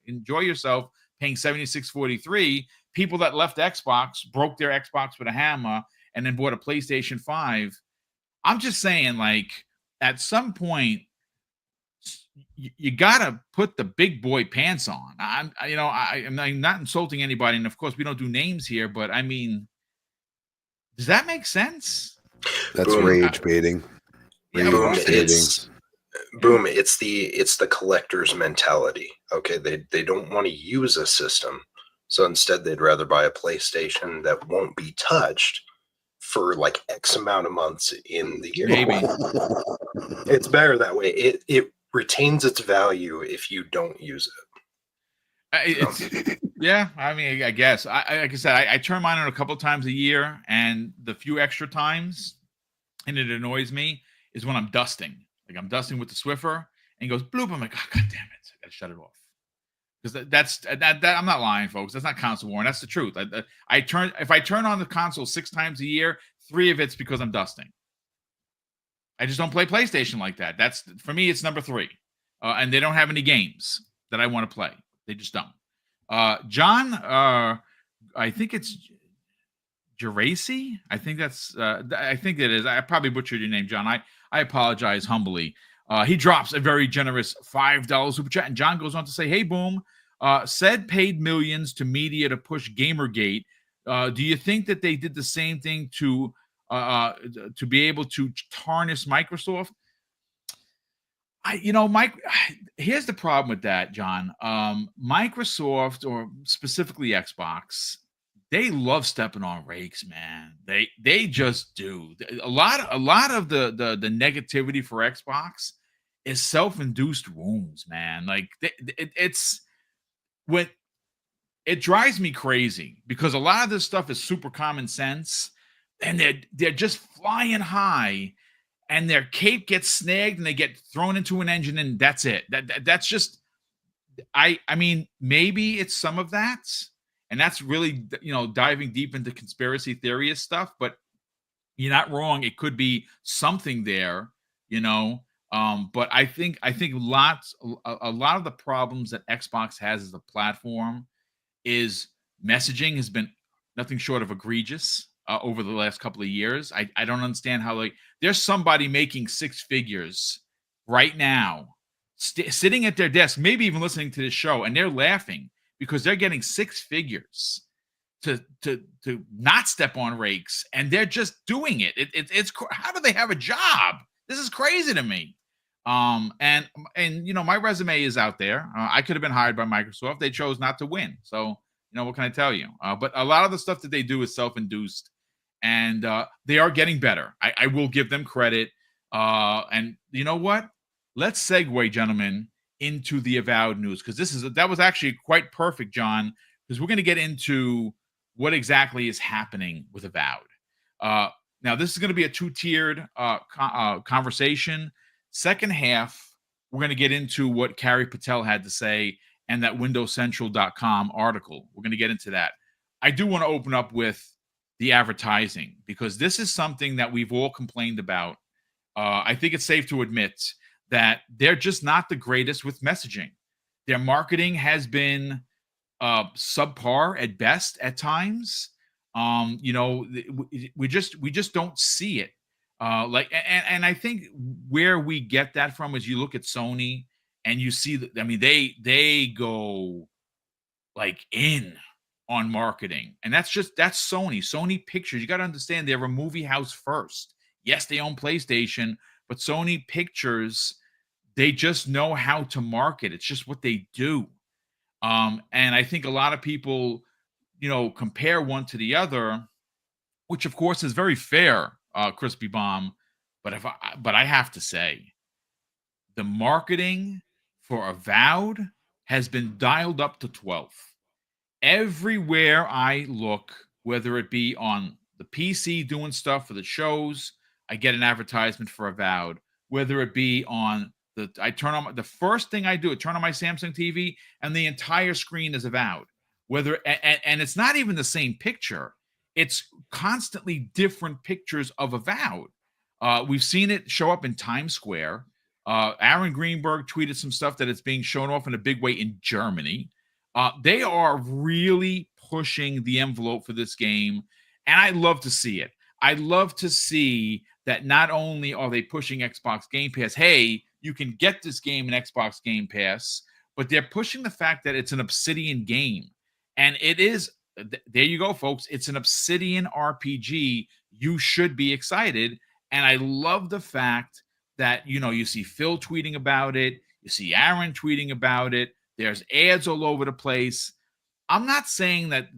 S1: enjoy yourself paying $76.43. People that left Xbox broke their Xbox with a hammer and then bought a PlayStation 5. I'm just saying, like, at some point, you gotta put the big boy pants on. I'm not insulting anybody, and of course we don't do names here, but I mean, does that make sense?
S2: That's rage baiting.
S3: It's the collector's mentality. Okay, they don't want to use a system, so instead they'd rather buy a PlayStation that won't be touched for like X amount of months in the year.
S1: Maybe
S3: it's better that way. It retains its value if you don't use
S1: it. Yeah, I mean, I guess. Like I said, I turn mine on a couple of times a year, and the few extra times, and it annoys me, is when I'm dusting. Like, I'm dusting with the Swiffer, and it goes bloop. I'm like, oh, God damn it! I gotta shut it off. Because that's I'm not lying, folks. That's not console war. That's the truth. If I turn on the console 6 times a year, 3 of it's because I'm dusting. I just don't play PlayStation like that. That's, for me, it's number 3. And they don't have any games that I want to play. They just don't. John, I think it's Geraci. I think it is. I probably butchered your name, John. I apologize humbly. He drops a very generous $5 super chat, and John goes on to say, "Hey, Boom, said paid millions to media to push Gamergate. Do you think that they did the same thing to be able to tarnish Microsoft? Mike, here's the problem with that, John. Microsoft, or specifically Xbox, they love stepping on rakes, man. They just do. A lot of the negativity for Xbox is self-induced wounds, man. Like it's when it drives me crazy, because a lot of this stuff is super common sense, and they're just flying high, and their cape gets snagged and they get thrown into an engine, and that's it. That's just, I mean, maybe it's some of that, and that's really, diving deep into conspiracy theorist stuff, but you're not wrong. It could be something there, but I think a lot of the problems that Xbox has as a platform is messaging has been nothing short of egregious over the last couple of years. I don't understand how, like, there's somebody making six figures right now, sitting at their desk, maybe even listening to this show, and they're laughing because they're getting six figures to not step on rakes, and they're just doing it. It's how do they have a job? This is crazy to me. And my resume is out there. I could have been hired by Microsoft. They chose not to win. So, what can I tell you? But a lot of the stuff that they do is self-induced, and they are getting better. I will give them credit. And you know what? Let's segue, gentlemen, into the Avowed news, because that was actually quite perfect, John, because we're going to get into what exactly is happening with Avowed. Now, this is going to be a two-tiered conversation. Second half, we're going to get into what Carrie Patel had to say and that WindowsCentral.com article. We're going to get into that. I do want to open up with the advertising, because this is something that we've all complained about. I think it's safe to admit that they're just not the greatest with messaging. Their marketing has been subpar at best at times. We just don't see it. And I think where we get that from is you look at Sony and you see that, I mean, they go like in on marketing, and that's Sony Pictures. You got to understand, they're a movie house first. Yes, they own PlayStation, but Sony Pictures, they just know how to market. It's just what they do. And I think a lot of people, compare one to the other, which of course is very fair, Crispy Bomb. But I have to say, the marketing for Avowed has been dialed up to 12. Everywhere I look, whether it be on the PC doing stuff for the shows, I get an advertisement for Avowed. Whether it be on the first thing I do, I turn on my Samsung TV, and the entire screen is Avowed. And it's not even the same picture. It's constantly different pictures of Avowed. We've seen it show up in Times Square. Aaron Greenberg tweeted some stuff that it's being shown off in a big way in Germany. They are really pushing the envelope for this game, and I love to see it. I love to see that not only are they pushing Xbox Game Pass, hey, you can get this game in Xbox Game Pass, but they're pushing the fact that it's an Obsidian game. And it is, there you go, folks. It's an Obsidian RPG. You should be excited. And I love the fact that, you see Phil tweeting about it. You see Aaron tweeting about it. There's ads all over the place. I'm not saying that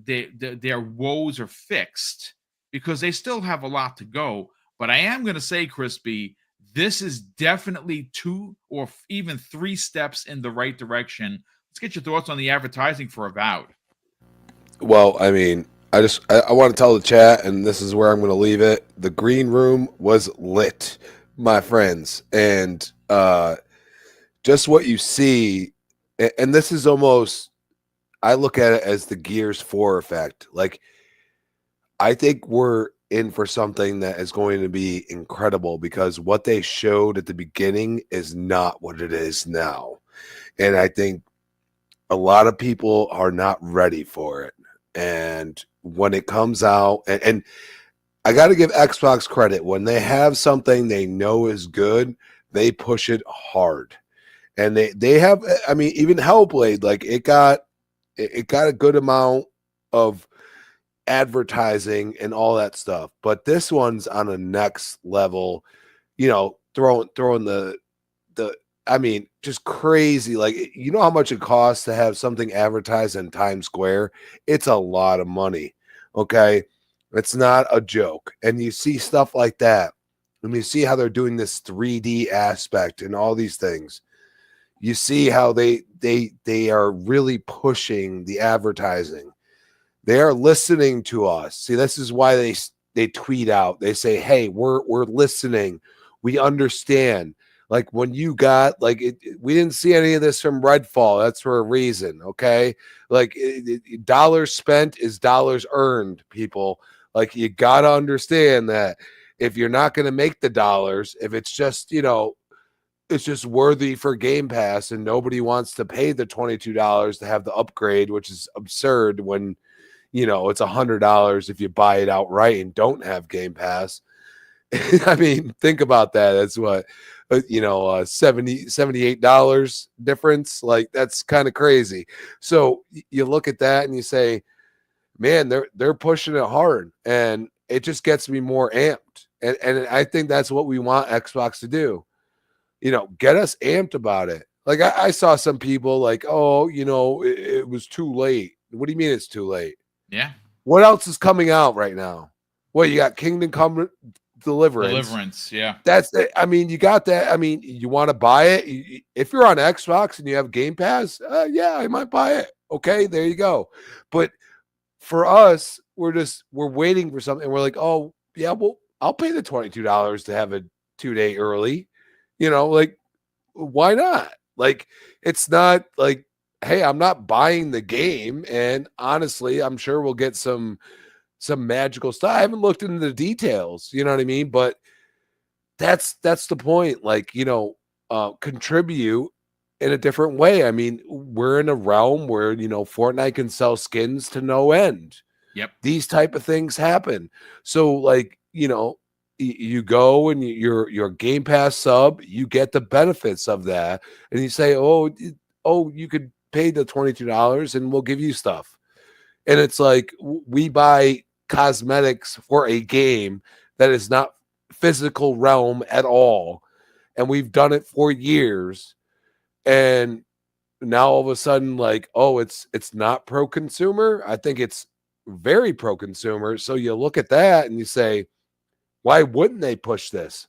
S1: their woes are fixed, because they still have a lot to go. But I am going to say, Crispy, this is definitely 2 or even 3 steps in the right direction. Let's get your thoughts on the advertising for Avowed.
S2: Well, I mean, I want to tell the chat, and this is where I'm going to leave it. The green room was lit, my friends. And just what you see, and this is almost, I look at it as the Gears 4 effect. Like, I think we're in for something that is going to be incredible, because what they showed at the beginning is not what it is now. And I think a lot of people are not ready for it. And when it comes out, and I got to give Xbox credit, when they have something they know is good, they push it hard. And they have, I mean, even Hellblade, like, it got it got a good amount of advertising and all that stuff, but this one's on a next level, throwing the I mean, just crazy. Like, you know how much it costs to have something advertised in Times Square? It's a lot of money. Okay. It's not a joke. And you see stuff like that. And you see how they're doing this 3D aspect and all these things. You see how they are really pushing the advertising. They are listening to us. See, this is why they tweet out. They say, "Hey, we're listening. We understand." Like when you got we didn't see any of this from Redfall. That's for a reason, okay? Like dollars spent is dollars earned, people. Like you gotta understand that if you're not gonna make the dollars, if it's just it's just worthy for Game Pass, and nobody wants to pay the $22 to have the upgrade, which is absurd when it's $100 if you buy it outright and don't have Game Pass. I mean, think about that. That's what, $78 difference. Like, that's kind of crazy. So you look at that and you say, man, they're pushing it hard, and it just gets me more amped. And I think that's what we want Xbox to do. Get us amped about it. Like I saw some people like, oh, it was too late. What do you mean it's too late?
S1: Yeah.
S2: What else is coming out right now? Well, you got Kingdom Come Deliverance.
S1: Yeah.
S2: That's it. I mean, you got that. I mean, you want to buy it. If you're on Xbox and you have Game Pass, yeah, I might buy it. Okay, there you go. But for us, we're waiting for something. We're like, oh, yeah, well, I'll pay the $22 to have a 2-day early. Like, why not? Like, it's not like, hey, I'm not buying the game. And honestly, I'm sure we'll get some magical stuff. I haven't looked into the details, you know what I mean? But that's the point. Like, contribute in a different way. I mean, we're in a realm where, Fortnite can sell skins to no end.
S1: Yep.
S2: These type of things happen. So, like, you go and your Game Pass sub, you get the benefits of that. And you say, oh, you could pay the $22 and we'll give you stuff. And it's like, we buy cosmetics for a game that is not physical realm at all. And we've done it for years. And now all of a sudden, like, oh, it's not pro-consumer. I think it's very pro-consumer. So you look at that and you say, why wouldn't they push this?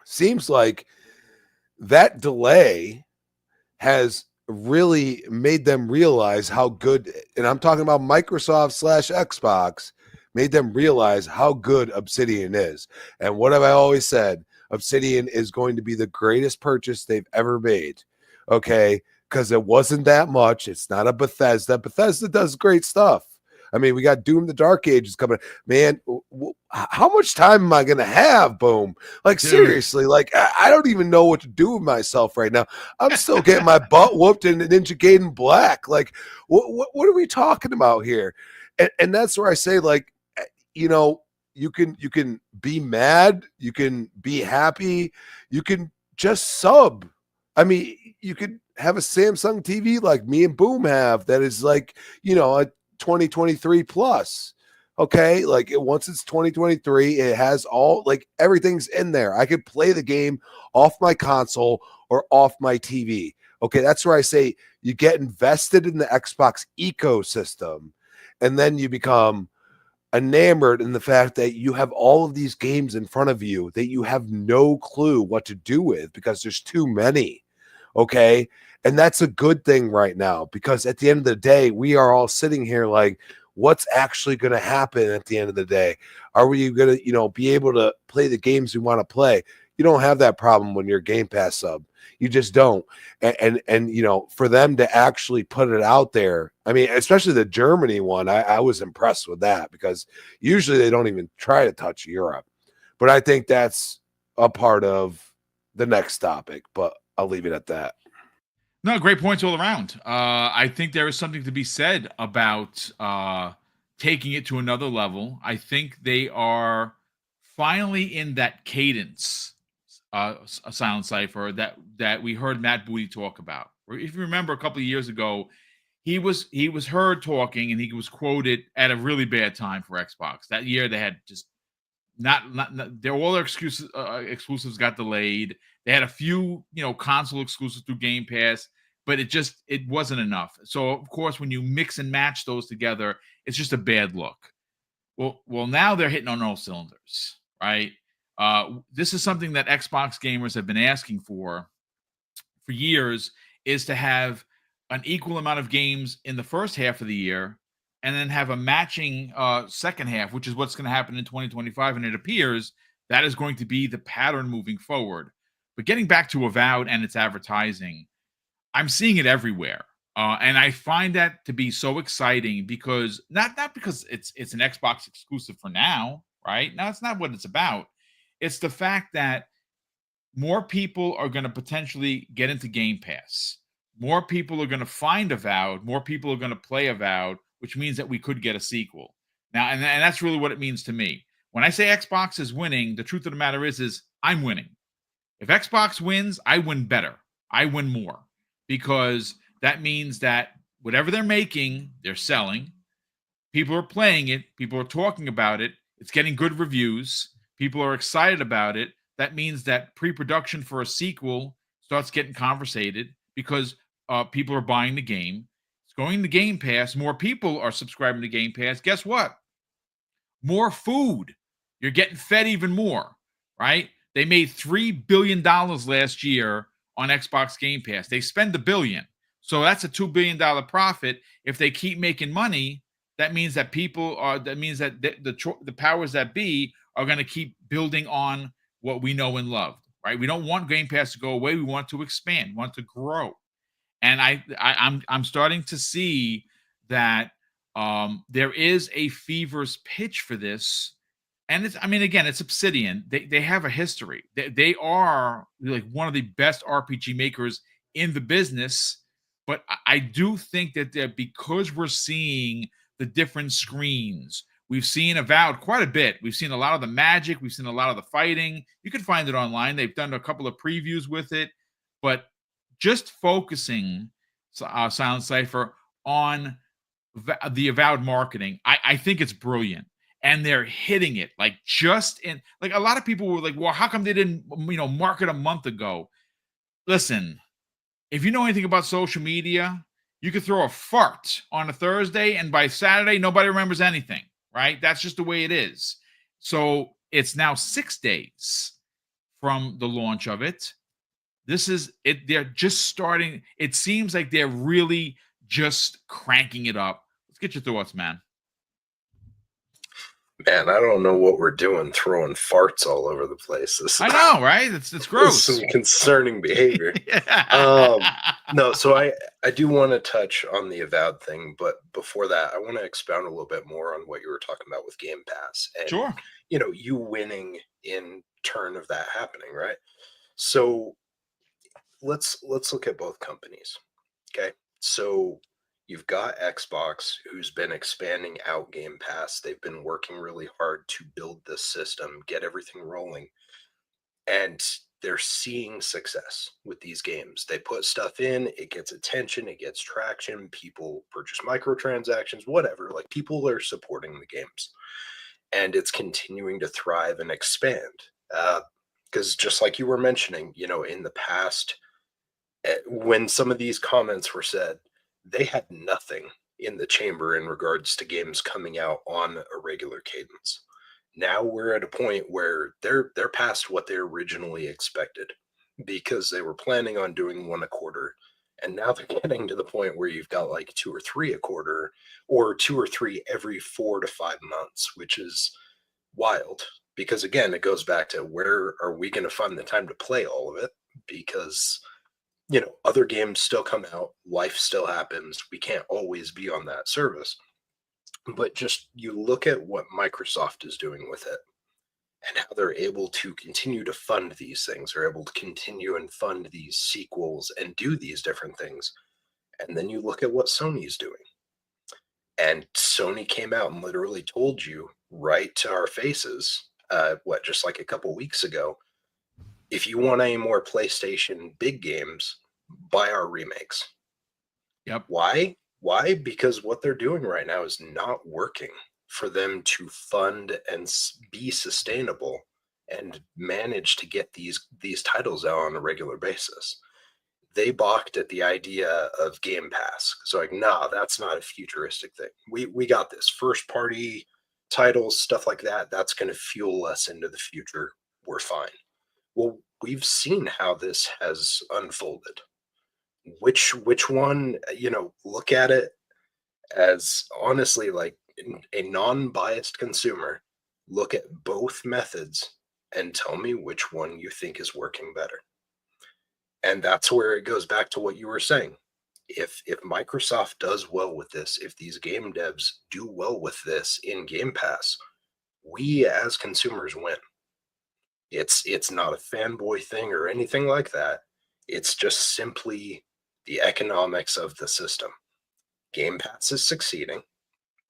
S2: Seems like that delay has really made them realize how good, and I'm talking about Microsoft/Xbox, made them realize how good Obsidian is. And what have I always said? Obsidian is going to be the greatest purchase they've ever made. Okay, because it wasn't that much. It's not a Bethesda. Bethesda does great stuff. I mean, we got Doom the Dark Ages coming. Man, how much time am I going to have, Boom? Like,
S1: Dude.
S2: seriously, like, I don't even know what to do with myself right now. I'm still getting my butt whooped in Ninja Gaiden Black. Like, what are we talking about here? And that's where I say, like, you can be mad. You can be happy. You can just sub. I mean, you could have a Samsung TV like me and Boom have that is like, a 2023 plus. Okay, like once it's 2023, it has all, like, everything's in there. I could play the game off my console or off my TV. Okay, that's where I say you get invested in the Xbox ecosystem, and then you become enamored in the fact that you have all of these games in front of you that you have no clue what to do with because there's too many. Okay. And that's a good thing right now, because at the end of the day, we are all sitting here like, what's actually going to happen at the end of the day? Are we going to, be able to play the games we want to play? You don't have that problem when you're Game Pass sub. You just don't. And for them to actually put it out there, I mean, especially the Germany one, I was impressed with that, because usually they don't even try to touch Europe. But I think that's a part of the next topic, but I'll leave it at that.
S1: No, great points all around. I think there is something to be said about taking it to another level. I think they are finally in that cadence, a Silent Cypher, that we heard Matt Booty talk about. If you remember, a couple of years ago, he was heard talking, and he was quoted at a really bad time for Xbox. That year they had just not all their exclusives got delayed. They had a few, console exclusives through Game Pass, but it wasn't enough. So of course, when you mix and match those together, it's just a bad look. Well, now they're hitting on all cylinders, right? This is something that Xbox gamers have been asking for years, is to have an equal amount of games in the first half of the year, and then have a matching second half, which is what's going to happen in 2025. And it appears that is going to be the pattern moving forward. But getting back to Avowed and its advertising, I'm seeing it everywhere. And I find that to be so exciting, because not because it's an Xbox exclusive for now, right? No, it's not what it's about. It's the fact that more people are going to potentially get into Game Pass. More people are going to find Avowed. More people are going to play Avowed, which means that we could get a sequel. Now, and that's really what it means to me. When I say Xbox is winning, the truth of the matter is I'm winning. If Xbox wins, I win better. I win more, because that means that whatever they're making, they're selling. People are playing it. People are talking about it. It's getting good reviews. People are excited about it. That means that pre-production for a sequel starts getting conversated, because people are buying the game. It's going to Game Pass. More people are subscribing to Game Pass. Guess what? More food. You're getting fed even more, right? They made $3 billion last year on Xbox Game Pass. They spend $1 billion. So that's a $2 billion profit. If they keep making money, that means that the powers that be are going to keep building on what we know and love, right? We don't want Game Pass to go away. We want to expand, we want to grow. And I'm starting to see that there is a feverish pitch for this. And it's Obsidian. They have a history. They are like one of the best RPG makers in the business. But I do think that because we're seeing the different screens, we've seen Avowed quite a bit. We've seen a lot of the magic. We've seen a lot of the fighting. You can find it online. They've done a couple of previews with it. But just focusing Silent Cypher on the Avowed marketing, I think it's brilliant. And they're hitting it like a lot of people were like, well, how come they didn't, market a month ago? Listen, if you know anything about social media, you could throw a fart on a Thursday, and by Saturday, nobody remembers anything, right? That's just the way it is. So it's now 6 days from the launch of it. This is it. They're just starting. It seems like they're really just cranking it up. Let's get your thoughts, man.
S3: Man, I don't know what we're doing throwing farts all over the place.
S1: I know, right? It's gross.
S3: Some concerning behavior. No, so I do want to touch on the Avowed thing, but before that, I want to expound a little bit more on what you were talking about with Game Pass. And,
S1: sure.
S3: You winning in turn of that happening, right? So let's look at both companies. Okay. So you've got Xbox, who's been expanding out Game Pass. They've been working really hard to build this system, get everything rolling, and they're seeing success with these games. They put stuff in, it gets attention, it gets traction, people purchase microtransactions, whatever. Like, people are supporting the games, and it's continuing to thrive and expand. Because just like you were mentioning, in the past, when some of these comments were said, they had nothing in the chamber in regards to games coming out on a regular cadence. Now we're at a point where they're past what they originally expected, because they were planning on doing one a quarter. And now they're getting to the point where you've got like 2 or 3 a quarter, or 2 or 3 every 4 to 5 months, which is wild. Because again, it goes back to, where are we going to find the time to play all of it? Because other games still come out, life still happens. We can't always be on that service. But just, you look at what Microsoft is doing with it, and how they're able to continue to fund these things. They're able to continue and fund these sequels and do these different things. And then you look at what Sony's doing. And Sony came out and literally told you right to our faces, just like a couple weeks ago, if you want any more PlayStation big games, buy our remakes.
S1: Yep.
S3: Why? Why? Because what they're doing right now is not working for them to fund and be sustainable and manage to get these titles out on a regular basis. They balked at the idea of Game Pass. So like, nah, that's not a futuristic thing. We got this first party titles, stuff like that. That's going to fuel us into the future. We're fine. Well, we've seen how this has unfolded. Which one, look at it as honestly like a non-biased consumer, look at both methods and tell me which one you think is working better. And that's where it goes back to what you were saying. If Microsoft does well with this, if these game devs do well with this in Game Pass, we as consumers win. It's not a fanboy thing or anything like that. It's just simply the economics of the system. Game Pass is succeeding.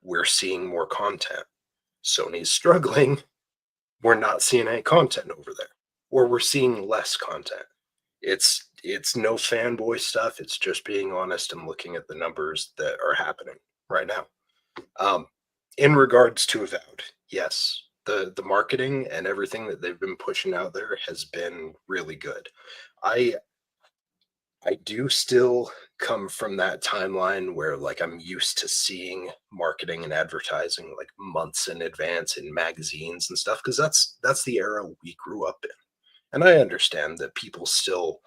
S3: We're seeing more content. Sony's struggling. We're not seeing any content over there, or we're seeing less content. It's no fanboy stuff. It's just being honest and looking at the numbers that are happening right now. In regards to Avowed, yes, the marketing and everything that they've been pushing out there has been really good. I do still come from that timeline where like I'm used to seeing marketing and advertising like months in advance in magazines and stuff, because that's the era we grew up in. And I understand that people still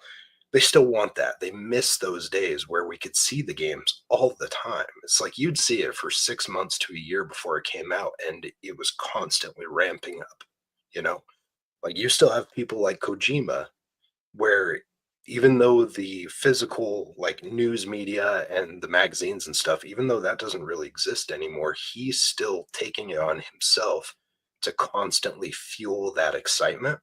S3: want that. They miss those days where we could see the games all the time. It's like you'd see it for 6 months to a year before it came out, and it was constantly ramping up, Like you still have people like Kojima, where even though the physical like news media and the magazines and stuff, even though that doesn't really exist anymore, he's still taking it on himself to constantly fuel that excitement.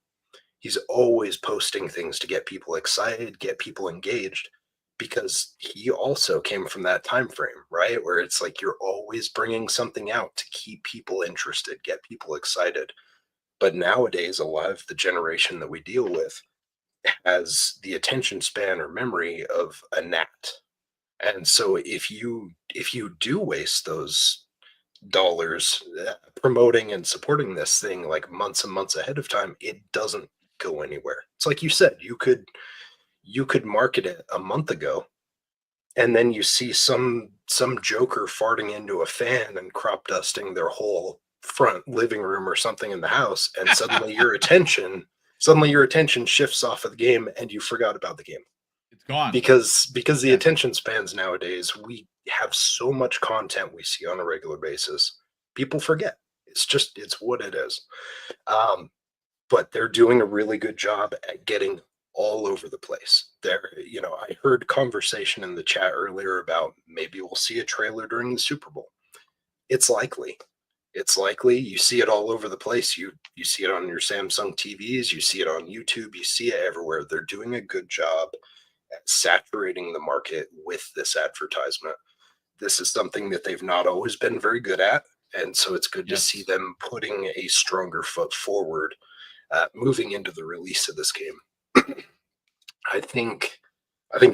S3: He's always posting things to get people excited, get people engaged, because he also came from that time frame, right? Where it's like you're always bringing something out to keep people interested, get people excited. But nowadays, a lot of the generation that we deal with has the attention span or memory of a gnat. And so if you do waste those dollars promoting and supporting this thing like months and months ahead of time, it doesn't go anywhere. It's like you said, you could market it a month ago, and then you see some joker farting into a fan and crop dusting their whole front living room or something in the house, and suddenly your attention shifts off of the game and you forgot about the game.
S1: It's gone.
S3: Because the attention spans nowadays, we have so much content we see on a regular basis. People forget. It's what it is. But they're doing a really good job at getting all over the place. I heard conversation in the chat earlier about maybe we'll see a trailer during the Super Bowl. It's likely. You see it all over the place. You see it on your Samsung TVs. You see it on YouTube. You see it everywhere. They're doing a good job at saturating the market with this advertisement. This is something that they've not always been very good at. And so it's good to see them putting a stronger foot forward, moving into the release of this game. I think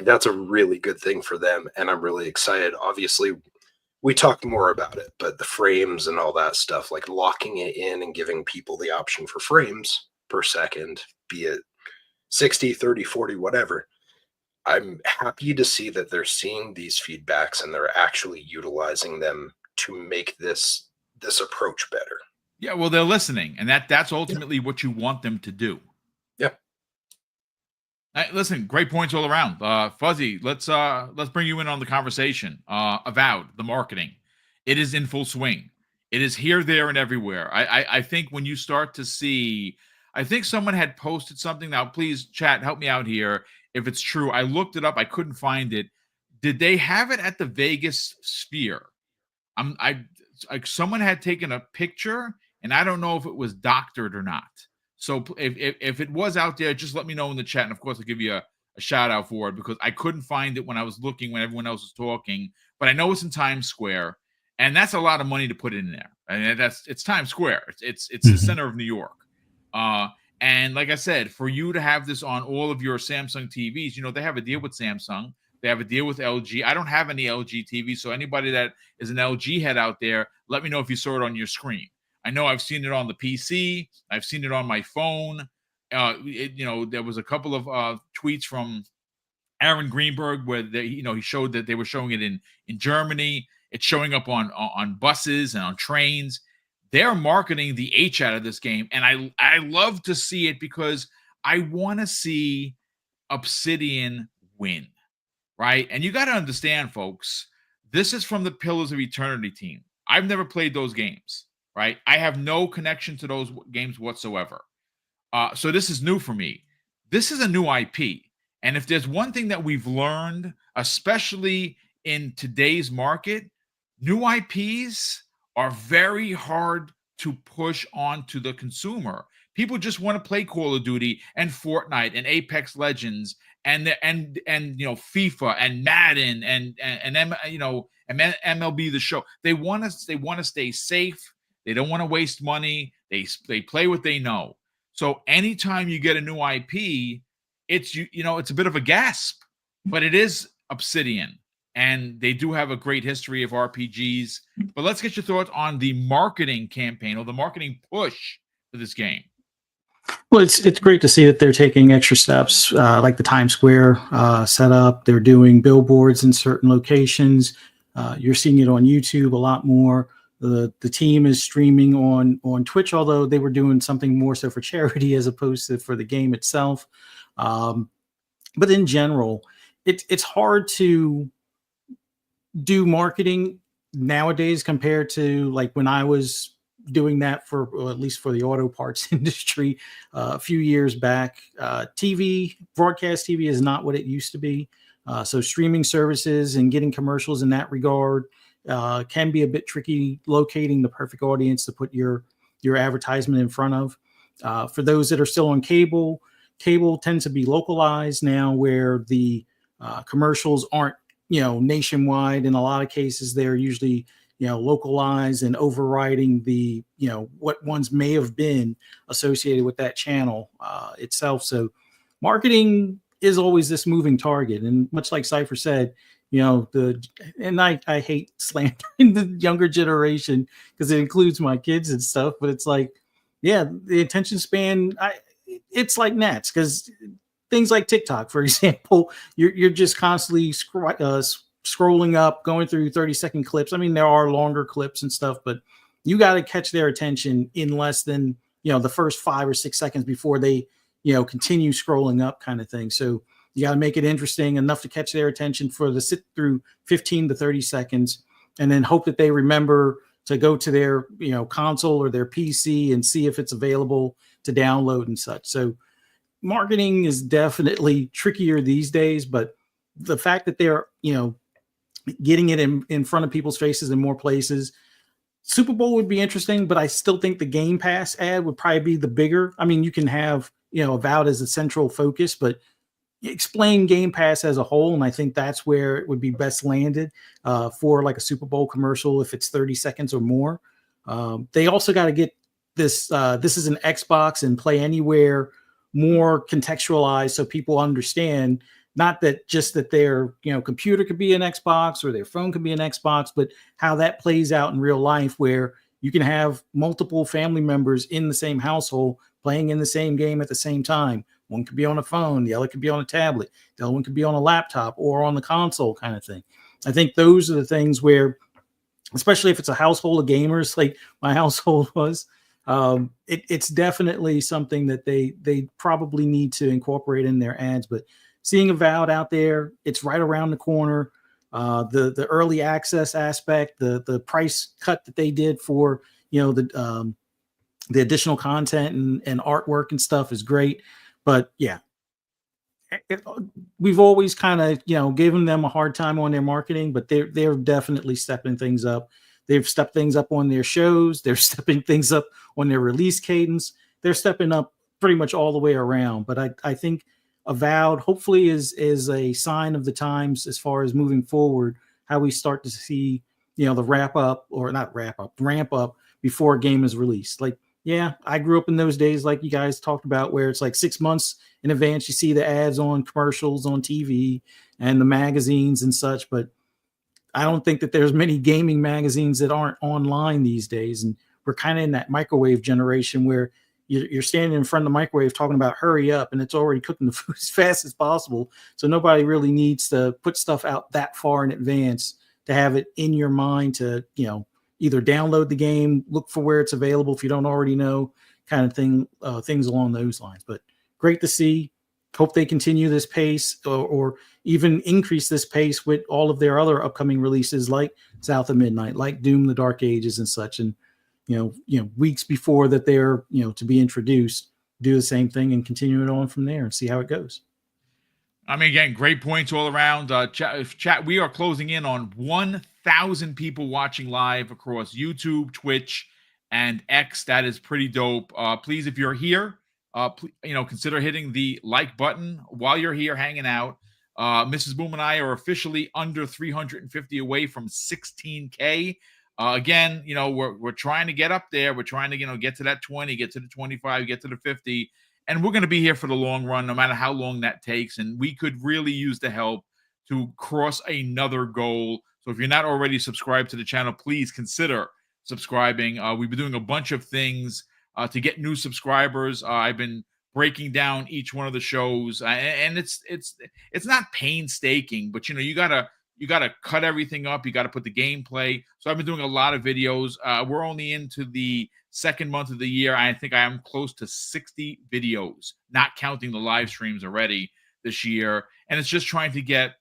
S3: that's a really good thing for them, and I'm really excited. Obviously, we talked more about it, but the frames and all that stuff, like locking it in and giving people the option for frames per second, be it 60, 30, 40, whatever. I'm happy to see that they're seeing these feedbacks and they're actually utilizing them to make this approach better.
S1: Yeah, well, they're listening, and that's ultimately what you want them to do.
S3: Yeah.
S1: Listen, great points all around. Fuzzy, let's bring you in on the conversation. Avowed, the marketing, it is in full swing. It is here, there, and everywhere. I think when you start to see, I think someone had posted something. Now, please, chat, help me out here if it's true. I looked it up. I couldn't find it. Did they have it at the Vegas Sphere? Someone had taken a picture, and I don't know if it was doctored or not. So if it was out there, just let me know in the chat. And of course, I'll give you a shout out for it, because I couldn't find it when I was looking, when everyone else was talking. But I know it's in Times Square, and that's a lot of money to put in there. And it's Times Square. It's the center of New York. And like I said, for you to have this on all of your Samsung TVs, they have a deal with Samsung. They have a deal with LG. I don't have any LG TV, so anybody that is an LG head out there, let me know if you saw it on your screen. I know I've seen it on the PC. I've seen it on my phone. There was a couple of tweets from Aaron Greenberg where he showed that they were showing it in Germany. It's showing up on buses and on trains. They're marketing the H out of this game, and I love to see it because I want to see Obsidian win, right? And you got to understand, folks, this is from the Pillars of Eternity team. I've never played those games, right? I have no connection to those games whatsoever. So this is new for me. This is a new IP. And if there's one thing that we've learned, especially in today's market, new IPs are very hard to push onto the consumer. People just want to play Call of Duty and Fortnite and Apex Legends and FIFA and Madden and MLB The Show. They want to stay safe. They don't want to waste money. They play what they know. So anytime you get a new IP, it's a bit of a gasp, but it is Obsidian. And they do have a great history of RPGs. But let's get your thoughts on the marketing campaign or the marketing push for this game.
S4: Well, it's great to see that they're taking extra steps, like the Times Square setup. They're doing billboards in certain locations. You're seeing it on YouTube a lot more. The team is streaming on Twitch, although they were doing something more so for charity as opposed to for the game itself. But in general, it's hard to do marketing nowadays compared to like when I was doing that at least for the auto parts industry a few years back. Broadcast TV is not what it used to be. So streaming services and getting commercials in that regard can be a bit tricky, locating the perfect audience to put your advertisement in front of. For those that are still on cable tends to be localized now, where the commercials aren't nationwide. In a lot of cases, they're usually localized and overriding the what ones may have been associated with that channel itself. So marketing is always this moving target, and much like Cypher said, I hate slandering the younger generation because it includes my kids and stuff, but it's like, yeah, the attention span, it's like gnats, because things like TikTok, for example, you're just constantly scrolling up, going through 30-second clips. I mean, there are longer clips and stuff, but you got to catch their attention in less than the first 5 or 6 seconds before they continue scrolling up, kind of thing. So you got to make it interesting enough to catch their attention for the sit through 15 to 30 seconds, and then hope that they remember to go to their console or their PC and see if it's available to download and such. So marketing is definitely trickier these days, but the fact that they're getting it in front of people's faces in more places. Super Bowl would be interesting, but I still think the Game Pass ad would probably be the bigger. I mean, you can have Avowed as a central focus, but explain Game Pass as a whole, and I think that's where it would be best landed for like a Super Bowl commercial if it's 30 seconds or more. They also got to get this. This is an Xbox and Play Anywhere more contextualized, so people understand. Not that just that their computer could be an Xbox or their phone could be an Xbox, but how that plays out in real life, where you can have multiple family members in the same household playing in the same game at the same time. One could be on a phone, the other could be on a tablet, the other one could be on a laptop or on the console, kind of thing. I think those are the things where, especially if it's a household of gamers like my household was, it's definitely something that they probably need to incorporate in their ads. But seeing Avowed out there, it's right around the corner. The early access aspect, the price cut that they did for the additional content and artwork and stuff is great. But yeah, we've always kind of given them a hard time on their marketing, but they're definitely stepping things up. They've stepped things up on their shows. They're stepping things up on their release cadence. They're stepping up pretty much all the way around. But I think Avowed hopefully is a sign of the times as far as moving forward, how we start to see the ramp up before a game is released. Like Yeah, I grew up in those days, like you guys talked about, where it's like 6 months in advance. You see the ads on commercials on TV and the magazines and such. But I don't think that there's many gaming magazines that aren't online these days. And we're kind of in that microwave generation where you're standing in front of the microwave talking about hurry up, and it's already cooking the food as fast as possible. So nobody really needs to put stuff out that far in advance to have it in your mind to, either download the game, look for where it's available if you don't already know, kind of thing, things along those lines. But great to see. Hope they continue this pace or even increase this pace with all of their other upcoming releases like South of Midnight, like Doom: The Dark Ages and such. And weeks before that they're to be introduced, do the same thing and continue it on from there and see how it goes.
S1: I mean, again, great points all around. Chat, we are closing in on 1,000 people watching live across YouTube, Twitch, and X. That is pretty dope. Please, if you're here, consider hitting the like button while you're here hanging out. Mrs. Boom and I are officially under 350 away from 16K. Again, we're trying to get up there. We're trying to, get to that 20, get to the 25, get to the 50. And we're going to be here for the long run, no matter how long that takes. And we could really use the help to cross another goal. So if you're not already subscribed to the channel, please consider subscribing. We've been doing a bunch of things to get new subscribers. I've been breaking down each one of the shows, and it's not painstaking, but you gotta cut everything up. You got to put the gameplay. So I've been doing a lot of videos. We're only into the second month of the year. I think I am close to 60 videos, not counting the live streams already this year. And it's just trying to get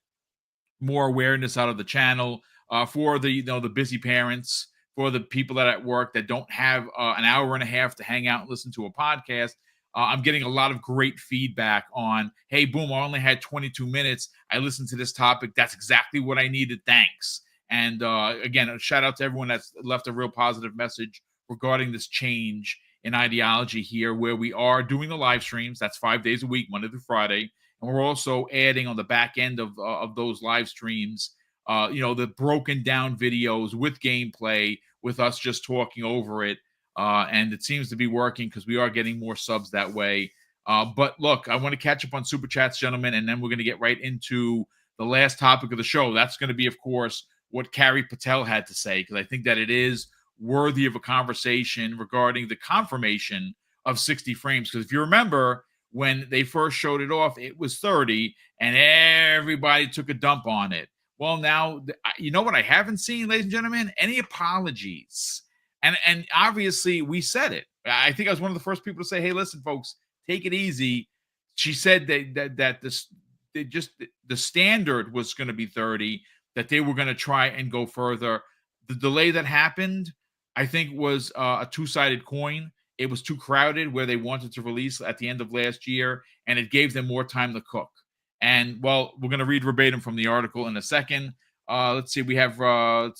S1: more awareness out of the channel for the the busy parents, for the people that at work that don't have an hour and a half to hang out and listen to a podcast. I'm getting a lot of great feedback on, hey, Boom, I only had 22 minutes. I listened to this topic. That's exactly what I needed. Thanks. And again, a shout out to everyone that's left a real positive message regarding this change in ideology here, where we are doing the live streams. That's 5 days a week, Monday through Friday. And we're also adding on the back end of those live streams, the broken down videos with gameplay, with us just talking over it. And it seems to be working because we are getting more subs that way. But look, I want to catch up on Super Chats, gentlemen, and then we're going to get right into the last topic of the show. That's going to be, of course, what Carrie Patel had to say, because I think that it is worthy of a conversation regarding the confirmation of 60 frames. Because if you remember, when they first showed it off, it was 30, and everybody took a dump on it. Well, now, you know what I haven't seen, ladies and gentlemen? Any apologies. And obviously, we said it. I think I was one of the first people to say, hey, listen, folks, take it easy. She said that the standard was going to be 30, that they were going to try and go further. The delay that happened, I think, was a two-sided coin. It was too crowded where they wanted to release at the end of last year, and it gave them more time to cook. And, well, we're going to read verbatim from the article in a second. Let's see. We have, Roshan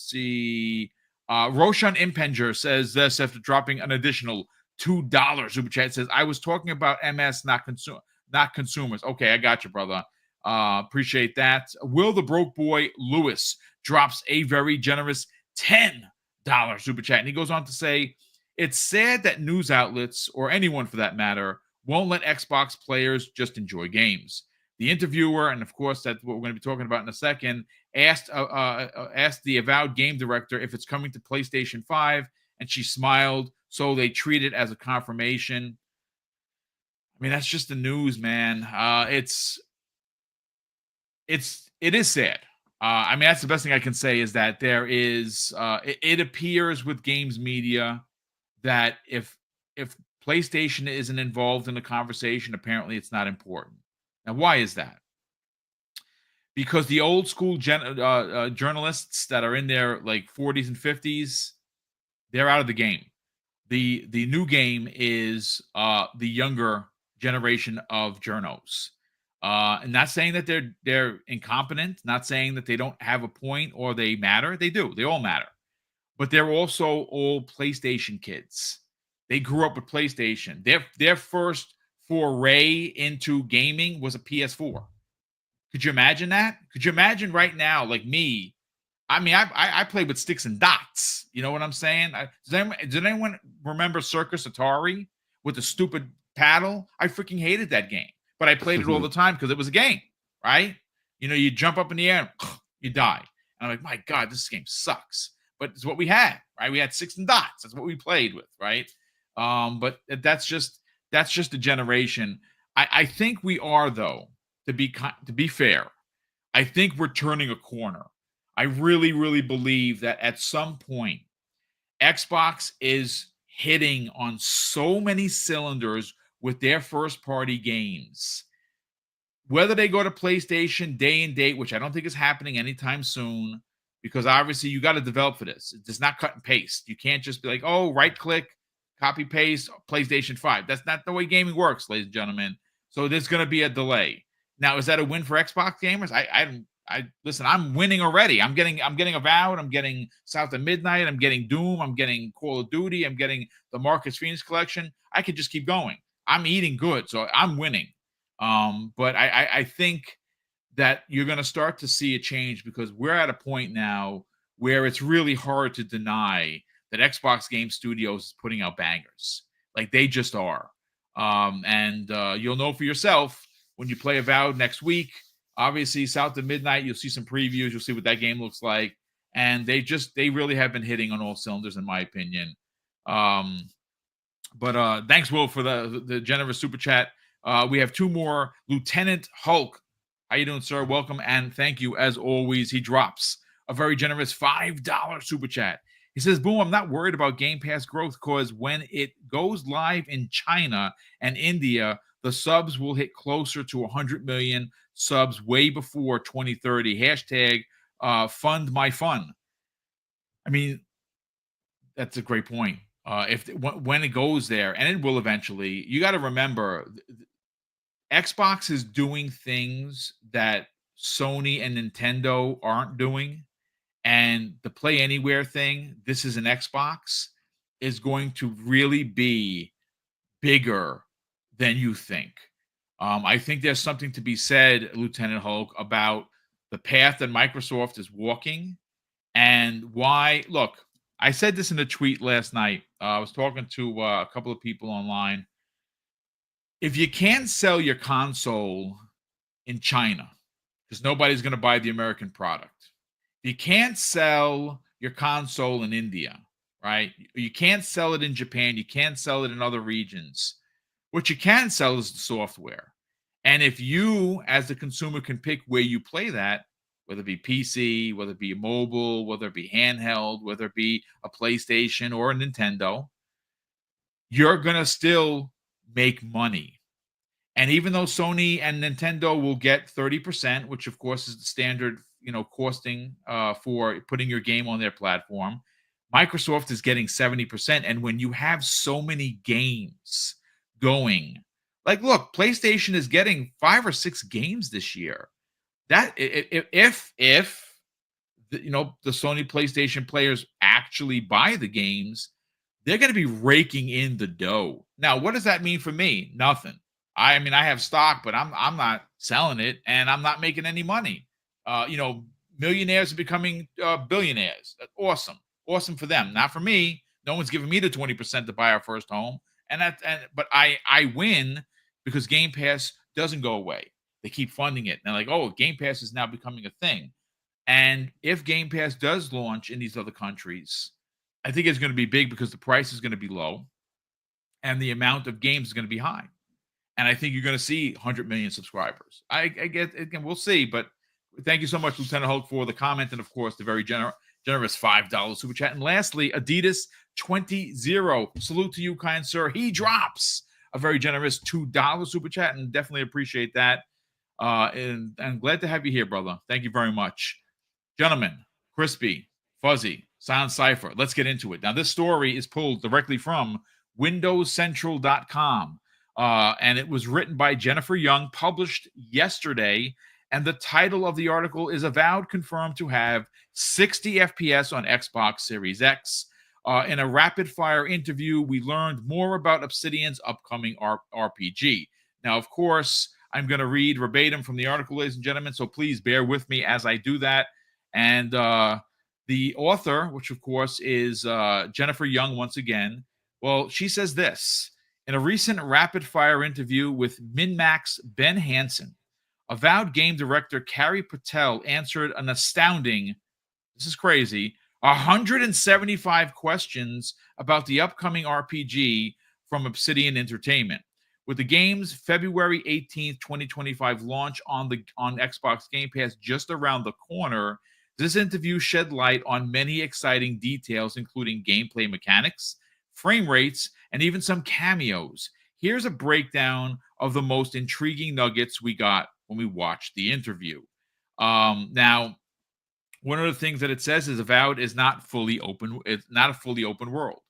S1: Impenger says this after dropping an additional $2 super chat. Says, I was talking about MS, not consumers. Okay, I got you, brother. Appreciate that. Will the Broke Boy Lewis drops a very generous $10 super chat. And he goes on to say, it's sad that news outlets, or anyone for that matter, won't let Xbox players just enjoy games. The interviewer, and of course that's what we're going to be talking about in a second, asked the Avowed game director if it's coming to PlayStation 5, and she smiled, so they treat it as a confirmation. I mean, that's just the news, man. It is sad. I mean, that's the best thing I can say, is that there is, it appears with games media that if PlayStation isn't involved in the conversation, apparently it's not important. Now, why is that? Because the old school journalists that are in their like 40s and 50s, they're out of the game. The new game is the younger generation of journos. And not saying that they're incompetent, not saying that they don't have a point or they matter. They do. They all matter. But they're also all PlayStation kids. They grew up with PlayStation. Their first foray into gaming was a PS4. Could you imagine that? Could you imagine right now, like me, I mean, I played with sticks and dots. You know what I'm saying? Does anyone remember Circus Atari with the stupid paddle? I freaking hated that game, but I played it all the time because it was a game, right? You know, you jump up in the air and you die. And I'm like, my God, this game sucks. But it's what we had, right? We had sticks and dots. That's what we played with, right? But that's just a generation. I think we are, though, to be fair. I think we're turning a corner. I really, really believe that at some point, Xbox is hitting on so many cylinders with their first-party games. Whether they go to PlayStation day and date, which I don't think is happening anytime soon, because obviously you got to develop for this. It's not cut and paste. You can't just be like, oh, right-click, copy-paste, PlayStation 5. That's not the way gaming works, ladies and gentlemen. So there's going to be a delay. Now, is that a win for Xbox gamers? I listen, I'm winning already. I'm getting Avowed, I'm getting South of Midnight, I'm getting Doom, I'm getting Call of Duty, I'm getting the Marcus Phoenix collection. I could just keep going. I'm eating good, so I'm winning. But I think that you're going to start to see a change because we're at a point now where it's really hard to deny that Xbox Game Studios is putting out bangers. Like they just are. And you'll know for yourself when you play Avowed next week. Obviously, South of Midnight, you'll see some previews. You'll see what that game looks like. And they really have been hitting on all cylinders, in my opinion. But thanks, Will, for the generous super chat. We have two more. Lieutenant Hulk. How you doing, sir? Welcome and thank you. As always, he drops a very generous $5 super chat. He says, Boom, I'm not worried about Game Pass growth because when it goes live in China and India, the subs will hit closer to 100 million subs way before 2030. Hashtag fund my fun. I mean, that's a great point. When it goes there, and it will eventually, you got to remember, Xbox is doing things that Sony and Nintendo aren't doing. And the Play Anywhere thing, this is an Xbox, is going to really be bigger than you think. I think there's something to be said, Lieutenant Hulk, about the path that Microsoft is walking and why. Look, I said this in a tweet last night. I was talking to a couple of people online. If you can't sell your console in China, because nobody's going to buy the American product, you can't sell your console in India, right? You can't sell it in Japan. You can't sell it in other regions. What you can sell is the software. And if you, as the consumer, can pick where you play that, whether it be PC, whether it be mobile, whether it be handheld, whether it be a PlayStation or a Nintendo, you're going to still make money. And even though Sony and Nintendo will get 30%, which of course is the standard, costing for putting your game on their platform, Microsoft is getting 70%. And when you have so many games going, like, look, PlayStation is getting 5 or 6 games this year. That if the Sony PlayStation players actually buy the games, they're going to be raking in the dough. Now, what does that mean for me? Nothing. I mean, I have stock, but I'm not selling it, and I'm not making any money. Millionaires are becoming billionaires. That's awesome for them. Not for me. No one's giving me the 20% to buy our first home, but I win because Game Pass doesn't go away. They keep funding it. And they're like, oh, Game Pass is now becoming a thing. And if Game Pass does launch in these other countries, I think it's going to be big because the price is going to be low, and the amount of games is going to be high. And I think you're going to see 100 million subscribers. I get it. We'll see. But thank you so much, Lieutenant Hulk, for the comment. And, of course, the very generous $5 super chat. And lastly, Adidas 20. Salute to you, kind sir. He drops a very generous $2 super chat. And definitely appreciate that. And I'm glad to have you here, brother. Thank you very much. Gentlemen, Crispy, Fuzzy, Silent Cypher. Let's get into it. Now, this story is pulled directly from WindowsCentral.com. And it was written by Jennifer Young, published yesterday. And the title of the article is Avowed confirmed to have 60 FPS on Xbox Series X. In a rapid-fire interview, we learned more about Obsidian's upcoming RPG. Now, of course, I'm going to read verbatim from the article, ladies and gentlemen, so please bear with me as I do that. And The author, which of course is Jennifer Young once again, well, she says this. In a recent rapid-fire interview with MinMax Ben Hansen, Avowed game director Carrie Patel answered an astounding, this is crazy, 175 questions about the upcoming RPG from Obsidian Entertainment. With the game's February 18th, 2025 launch on Xbox Game Pass just around the corner, this interview shed light on many exciting details, including gameplay mechanics, frame rates, and even some cameos. Here's a breakdown of the most intriguing nuggets we got when we watched the interview. Now, one of the things that it says is Avowed is not fully open. It's not a fully open world.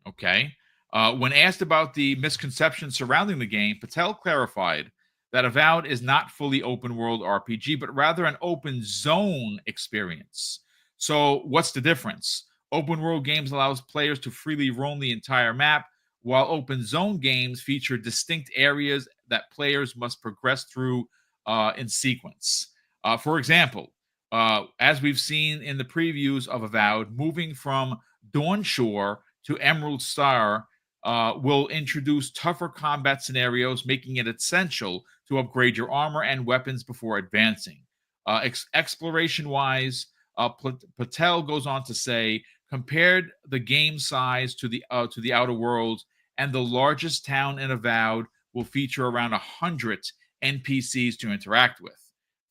S1: Okay. When asked about the misconceptions surrounding the game, Patel clarified that Avowed is not fully open world RPG, but rather an open zone experience. So what's the difference? Open world games allows players to freely roam the entire map, while open zone games feature distinct areas that players must progress through in sequence. For example, as we've seen in the previews of Avowed, moving from Dawn Shore to Emerald Star will introduce tougher combat scenarios, making it essential to upgrade your armor and weapons before advancing. Exploration-wise, Patel goes on to say, compared the game size to the Outer Worlds, and the largest town in Avowed will feature around 100 NPCs to interact with.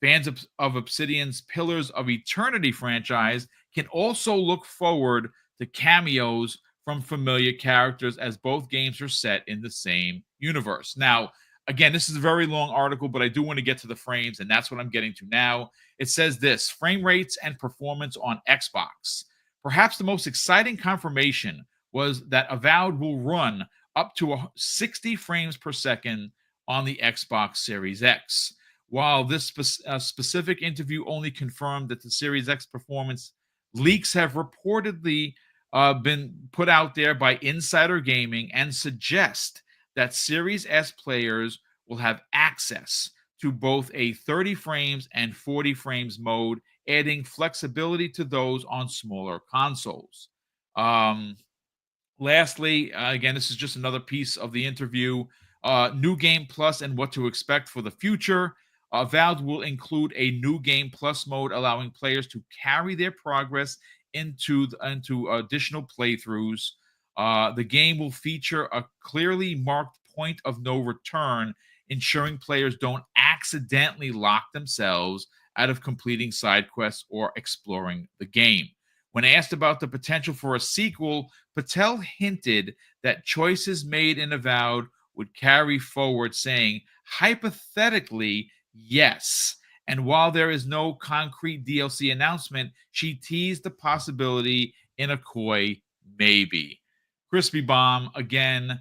S1: Fans of Obsidian's Pillars of Eternity franchise can also look forward to cameos from familiar characters, as both games are set in the same universe. Now, again, this is a very long article, but I do want to get to the frames, and that's what I'm getting to now. It says this: frame rates and performance on Xbox. Perhaps the most exciting confirmation was that Avowed will run up to 60 frames per second on the Xbox Series X. While this specific interview only confirmed that the Series X performance leaks have reportedly been put out there by Insider Gaming and suggest that Series S players will have access to both a 30 frames and 40 frames mode, adding flexibility to those on smaller consoles. Lastly, again, this is just another piece of the interview. New Game Plus and what to expect for the future. Avowed will include a New Game Plus mode, allowing players to carry their progress into additional playthroughs. The game will feature a clearly marked point of no return, ensuring players don't accidentally lock themselves out of completing side quests or exploring the game. When asked about the potential for a sequel, Patel hinted that choices made in Avowed would carry forward, saying, hypothetically, yes. And while there is no concrete DLC announcement, she teased the possibility in a coy maybe. Crispy Bomb, again,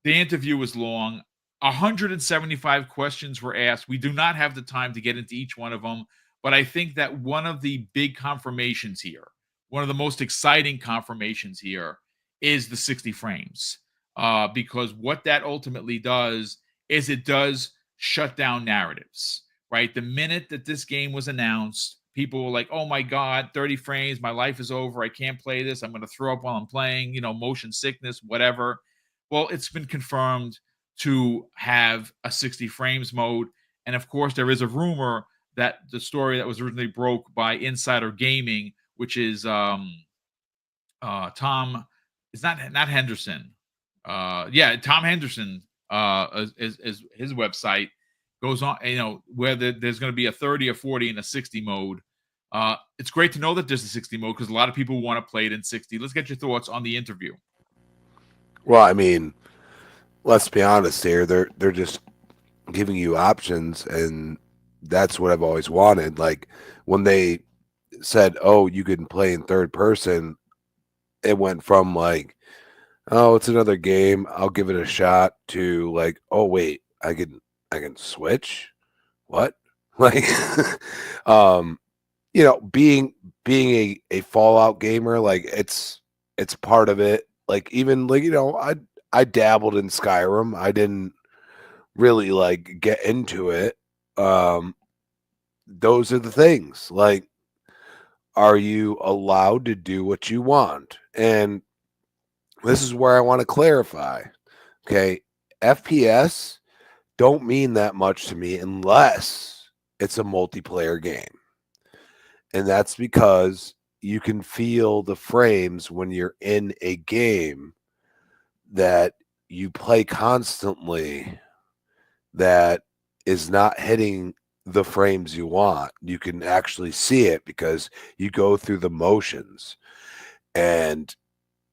S1: the interview was long. 175 questions were asked. We do not have the time to get into each one of them, but I think that one of the big confirmations here, one of the most exciting confirmations here, is the 60 frames. Because what that ultimately does is it does shut down narratives, right? The minute that this game was announced, people were like, oh my God, 30 frames, my life is over. I can't play this. I'm going to throw up while I'm playing, motion sickness, whatever. Well, it's been confirmed to have a 60 frames mode. And of course, there is a rumor that the story that was originally broke by Insider Gaming, which is Tom, it's not Henderson. Tom Henderson is his website goes on, where there's going to be a 30 or 40 and a 60 mode. It's great to know that there's a 60 mode because a lot of people want to play it in 60. Let's get your thoughts on the interview.
S2: Well, I mean, let's be honest here. They're just giving you options, and that's what I've always wanted. Like when they said, "Oh, you can play in third person," it went from like, "Oh, it's another game. I'll give it a shot," to like, "Oh, wait, I can switch." What? Like, being a Fallout gamer, like it's part of it. Like even like I dabbled in Skyrim. I didn't really like get into it. Those are the things. Like are you allowed to do what you want? And this is where I want to clarify. Okay. FPS don't mean that much to me unless it's a multiplayer game. And that's because you can feel the frames when you're in a game that you play constantly that is not hitting the frames you want. You can actually see it because you go through the motions. And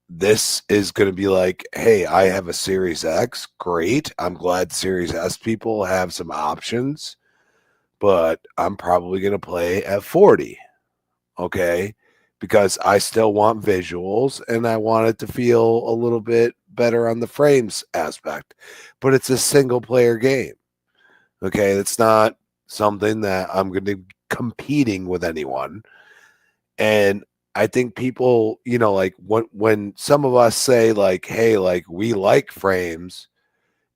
S2: this is going to be like, hey, I have a Series X. Great. I'm glad Series S people have some options, but I'm probably going to play at 40. Okay. Because I still want visuals and I want it to feel a little bit better on the frames aspect. But it's a single player game. Okay. It's not something that I'm going to be competing with anyone. And I think people, you know, like when some of us say like, hey, like we like frames,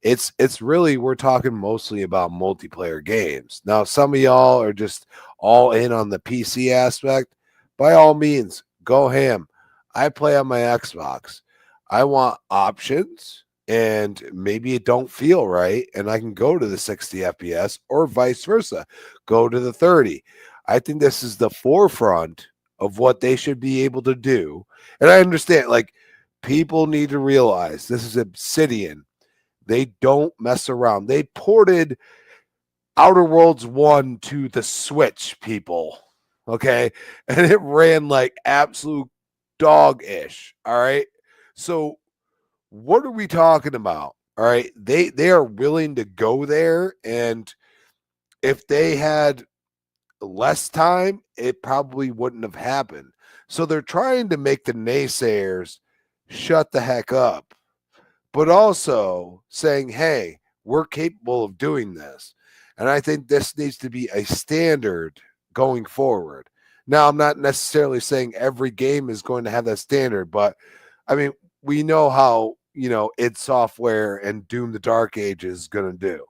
S2: it's really, we're talking mostly about multiplayer games. Now, some of y'all are just all in on the PC aspect. By all means, go ham. I play on my Xbox. I want options, and maybe it don't feel right, and I can go to the 60 FPS or vice versa. Go to the 30. I think this is the forefront of what they should be able to do. And I understand, like, people need to realize this is Obsidian. They don't mess around. They ported Outer Worlds 1 to the Switch, people. Okay. And it ran like absolute dog-ish. All right. So what are we talking about? All right. They are willing to go there. And if they had less time, it probably wouldn't have happened. So they're trying to make the naysayers shut the heck up, but also saying, hey, we're capable of doing this. And I think this needs to be a standard going forward. Now, I'm not necessarily saying every game is going to have that standard, but I mean, we know how, you know, id Software and Doom the Dark Age is going to do.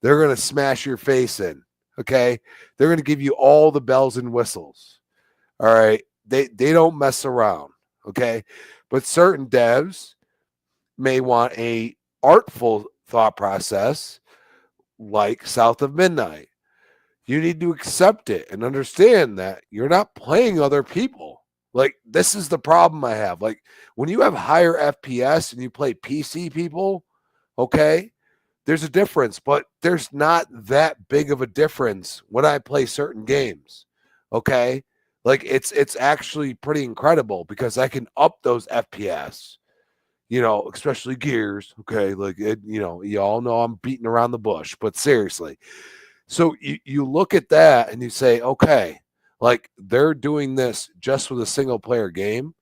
S2: They're going to smash your face in. Okay. They're going to give you all the bells and whistles. All right. They don't mess around. Okay. But certain devs may want a artful thought process like South of Midnight. You need to accept it and understand that you're not playing other people. Like, this is the problem I have. Like, when you have higher FPS and you play PC people, okay, there's a difference, but there's not that big of a difference when I play certain games. Okay. Like, it's actually pretty incredible because I can up those FPS, you know, especially Gears. Okay. Like, it, you know, you all know I'm beating around the bush, but seriously. So you look at that and you say, okay, like they're doing this just with a single player game.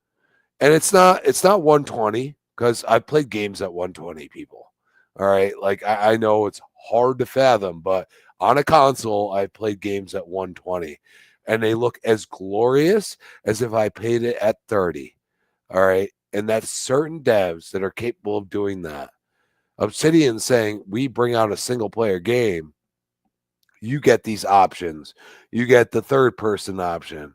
S2: And it's not 120 because I played games at 120, people. All right. Like I know it's hard to fathom, but on a console, I played games at 120 and they look as glorious as if I played it at 30. All right. And that's certain devs that are capable of doing that. Obsidian saying we bring out a single player game. You get these options. You get the third person option.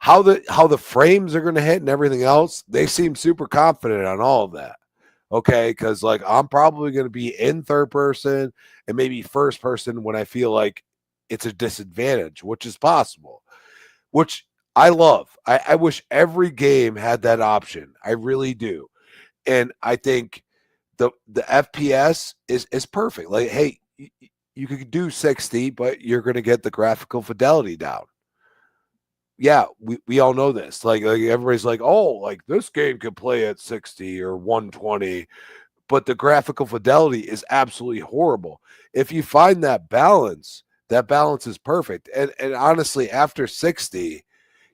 S2: How the frames are going to hit and everything else, they seem super confident on all of that. Okay, because like I'm probably going to be in third person and maybe first person when I feel like it's a disadvantage, which is possible, which I love. I wish every game had that option. I really do. And I think the FPS is perfect. Like, hey, you could do 60, but you're going to get the graphical fidelity down. Yeah, we all know this. Like everybody's like, oh, like this game can play at 60 or 120, but the graphical fidelity is absolutely horrible. If you find that balance is perfect. And honestly, after 60,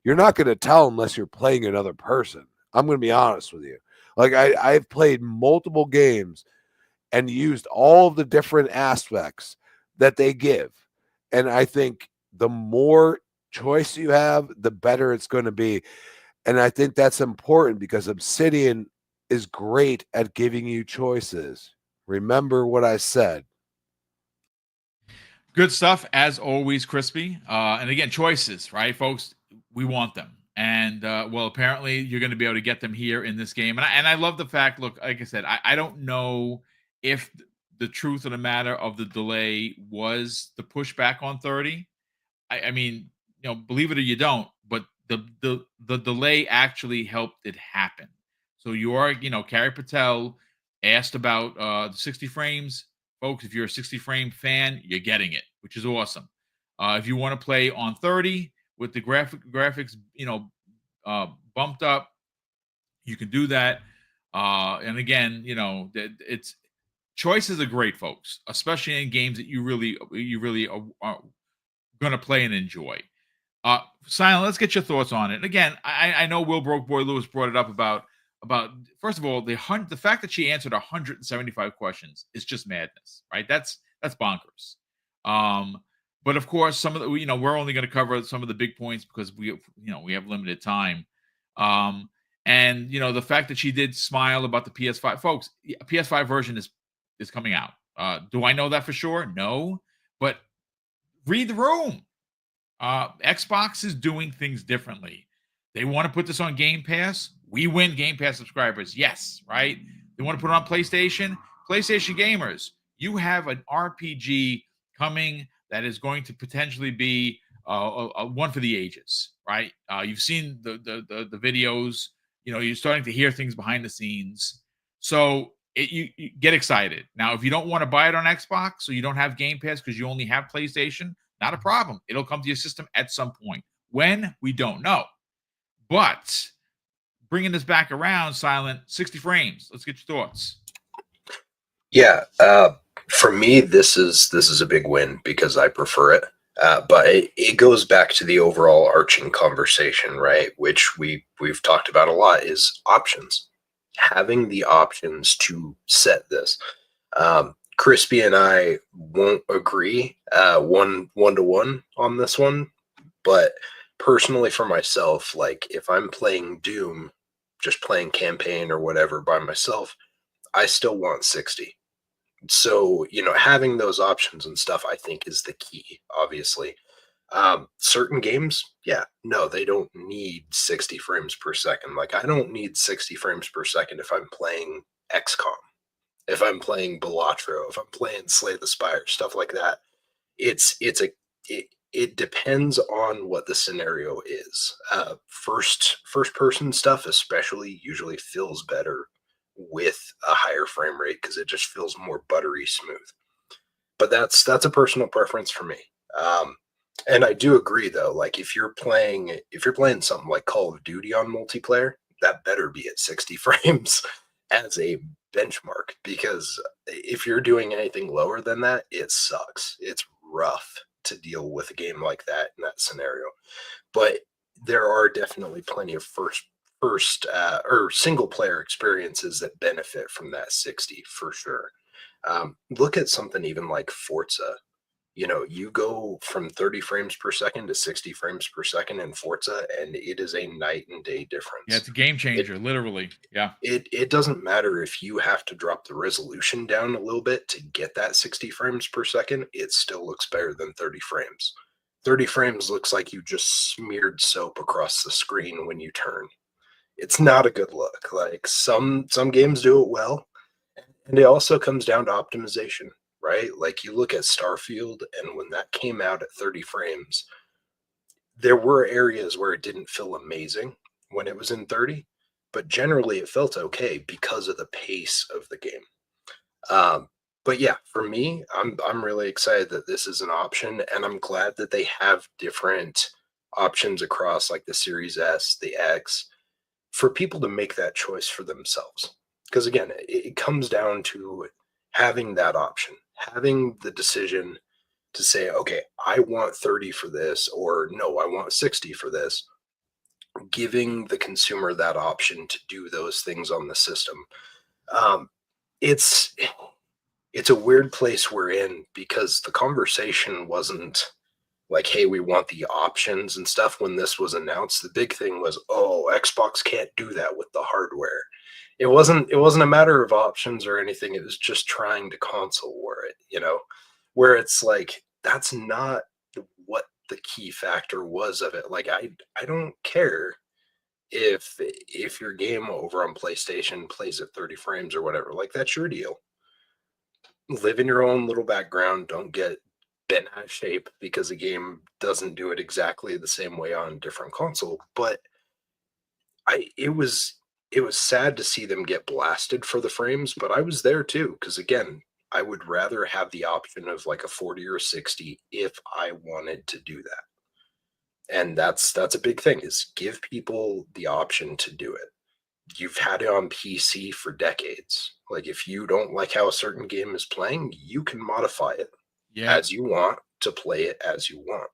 S2: you're not going to tell unless you're playing another person. I'm going to be honest with you. Like I've played multiple games and used all of the different aspects that they give. And I think the more choice you have, the better it's going to be. And I think that's important because Obsidian is great at giving you choices. Remember what I said.
S1: Good stuff as always, Crispy. And again, choices, right, folks? We want them. And well, apparently you're going to be able to get them here in this game. And I love the fact, look, like I said, I don't know if the truth of the matter of the delay was the pushback on 30. I mean, believe it or you don't, but the delay actually helped it happen. So Carrie Patel asked about the 60 frames. Folks, if you're a 60 frame fan, you're getting it, which is awesome. If you want to play on 30 with the graphics, bumped up, you can do that. And again, it's choices are great, folks, especially in games that you really are going to play and enjoy. Silent, let's get your thoughts on it. Again, I know Will Broke Boy Lewis brought it up about first of all, the fact that she answered 175 questions is just madness, right? That's bonkers. But of course, some of the we're only going to cover some of the big points because we have limited time. And the fact that she did smile about the PS5, folks, PS5 version is coming out. Do I know that for sure? No, but read the room. Xbox is doing things differently. They want to put this on Game Pass. We win Game Pass subscribers. Yes, right? They want to put it on PlayStation. PlayStation gamers, you have an RPG coming that is going to potentially be a one for the ages, right? You've seen the videos. You're starting to hear things behind the scenes. So you get excited. Now, if you don't want to buy it on Xbox, so you don't have Game Pass because you only have PlayStation, not a problem. It'll come to your system at some point. When? We don't know. But bringing this back around, Silent, 60 frames. Let's get your thoughts.
S3: Yeah, for me, this is a big win because I prefer it. But it goes back to the overall arching conversation, right? Which we've talked about a lot is options. Having the options to set this. Crispy and I won't agree one to one on this one, but personally for myself, like if I'm playing Doom, just playing campaign or whatever by myself, I still want 60. So, having those options and stuff, I think is the key, obviously. Certain games, yeah, no, they don't need 60 frames per second. Like I don't need 60 frames per second if I'm playing XCOM. If I'm playing Balatro, if I'm playing Slay the Spire, stuff like that, it depends on what the scenario is. First person stuff, especially, usually feels better with a higher frame rate because it just feels more buttery smooth. But that's a personal preference for me. And I do agree though. Like if you're playing something like Call of Duty on multiplayer, that better be at 60 frames as a benchmark, because if you're doing anything lower than that, it sucks. It's rough to deal with a game like that in that scenario. But there are definitely plenty of first or single player experiences that benefit from that 60 for sure. Look at something even like Forza. You go from 30 frames per second to 60 frames per second in Forza, and it is a night and day difference.
S1: Yeah, it's a game changer, literally. Yeah.
S3: It doesn't matter if you have to drop the resolution down a little bit to get that 60 frames per second, it still looks better than 30 frames. 30 frames looks like you just smeared soap across the screen when you turn. It's not a good look. Like some games do it well, and it also comes down to optimization. Right? Like you look at Starfield, and when that came out at 30 frames, there were areas where it didn't feel amazing when it was in 30, but generally it felt okay because of the pace of the game. But yeah, for me, I'm really excited that this is an option, and I'm glad that they have different options across like the Series S, the X, for people to make that choice for themselves. Because again, it comes down to having that option, having the decision to say, okay, I want 30 for this, or no, I want 60 for this, giving the consumer that option to do those things on the system. It's a weird place we're in, because the conversation wasn't like, hey, we want the options and stuff. When this was announced, the big thing was, oh, Xbox can't do that with the hardware. It wasn't a matter of options or anything. It was just trying to console war it, where it's like, that's not what the key factor was of it. Like, I don't care if your game over on PlayStation plays at 30 frames or whatever, like that's your deal. Live in your own little background. Don't get bent out of shape because a game doesn't do it exactly the same way on a different console. But it was sad to see them get blasted for the frames, but I was there too, because again, I would rather have the option of like a 40 or 60 if I wanted to do that. And that's a big thing, is give people the option to do it. You've had it on PC for decades. Like if you don't like how a certain game is playing, you can modify it as you want to play it as you want.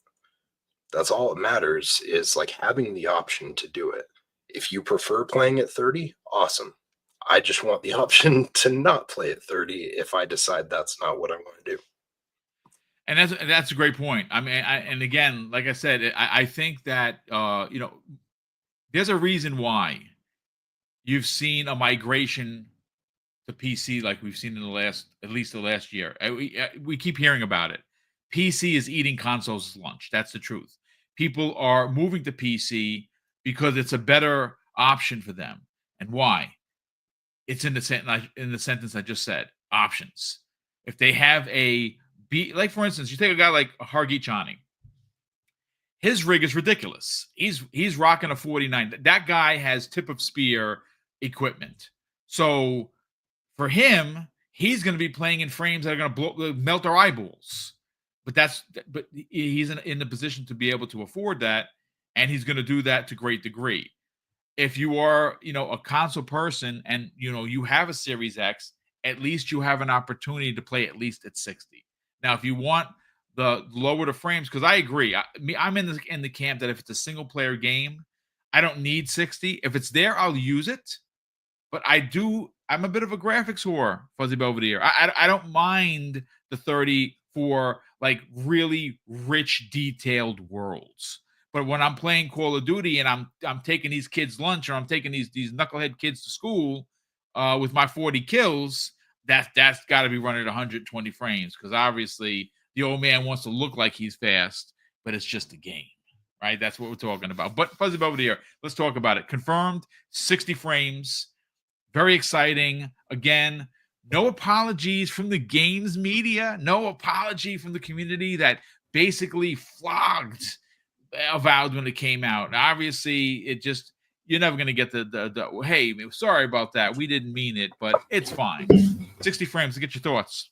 S3: That's all that matters, is like having the option to do it. If you prefer playing at 30, awesome. I just want the option to not play at 30 if I decide that's not what I want to do.
S1: And that's a great point. I mean, and again, like I said, I think that there's a reason why you've seen a migration to PC like we've seen in at least the last year. We keep hearing about it. PC is eating consoles' lunch. That's the truth. People are moving to PC because it's a better option for them. And why? It's in the sentence I just said. Options. If they have like for instance, you take a guy like Hargeet Chani. His rig is ridiculous. He's rocking a 49. That guy has tip of spear equipment. So for him, he's going to be playing in frames that are going to melt our eyeballs. But he's in the position to be able to afford that, and he's going to do that to great degree. If you are, a console person and you have a Series X, at least you have an opportunity to play at least at 60. Now, if you want the lower the frames, because I agree, I'm in the camp that if it's a single player game, I don't need 60. If it's there, I'll use it. But I'm a bit of a graphics whore, Fuzzy Belvedere. I don't mind the 30 for like really rich, detailed worlds. But when I'm playing Call of Duty and I'm taking these kids lunch, or I'm taking these knucklehead kids to school with my 40 kills, that's got to be running at 120 frames, because obviously the old man wants to look like he's fast, but it's just a game, right? That's what we're talking about. But Fuzzy Belvedere, let's talk about it. Confirmed 60 frames. Very exciting. Again, no apologies from the games media. No apology from the community that basically flogged Avowed when it came out. Obviously, it just, you're never going to get the hey, sorry about that. We didn't mean it, but it's fine. 60 frames to get your thoughts.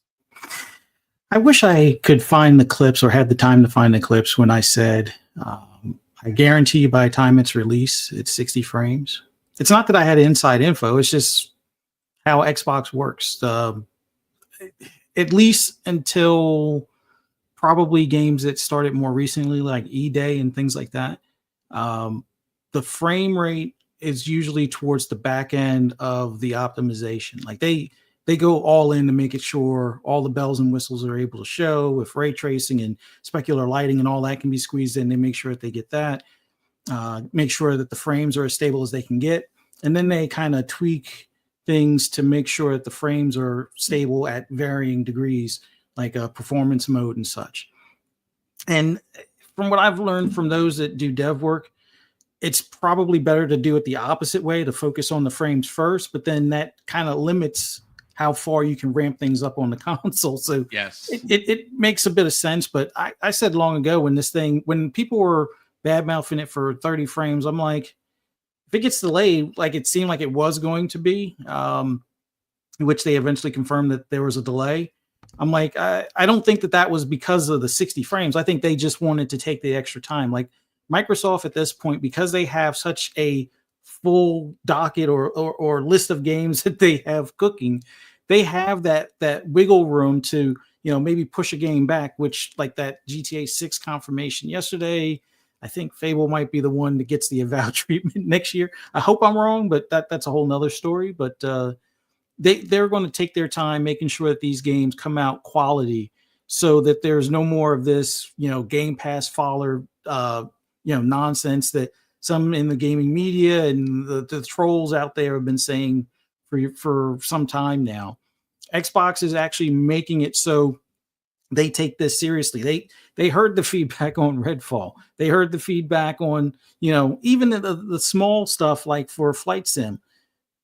S4: I wish I could find the clips, or had the time to find the clips, when I said, I guarantee you by the time it's released, it's 60 frames. It's not that I had inside info. It's just how Xbox works. At least until probably games that started more recently, like E-Day and things like that. The frame rate is usually towards the back end of the optimization. Like they go all in to make it sure all the bells and whistles are able to show, with ray tracing and specular lighting and all that can be squeezed in. They make sure that they get that. Make sure that the frames are as stable as they can get. And then they kind of tweak things to make sure that the frames are stable at varying degrees, like a performance mode and such. And from what I've learned from those that do dev work, it's probably better to do it the opposite way, to focus on the frames first, but then that kind of limits how far you can ramp things up on the console. So
S1: yes,
S4: it makes a bit of sense. But I said long ago, when people were bad mouthing it for 30 frames, I'm like, if it gets delayed, like it seemed like it was going to be, which they eventually confirmed that there was a delay. I'm like, I don't think that was because of the 60 frames. I think they just wanted to take the extra time. Like Microsoft at this point, because they have such a full docket or list of games that they have cooking, they have that wiggle room to, maybe push a game back, which, like that GTA 6 confirmation yesterday, I think Fable might be the one that gets the Avowed treatment next year. I hope I'm wrong, but that's a whole nother story. But they're going to take their time making sure that these games come out quality, so that there's no more of this, Game Pass faller, nonsense that some in the gaming media and the trolls out there have been saying for some time now. Xbox is actually making it so they take this seriously. They heard the feedback on Redfall. They heard the feedback on, even the small stuff like for Flight Sim.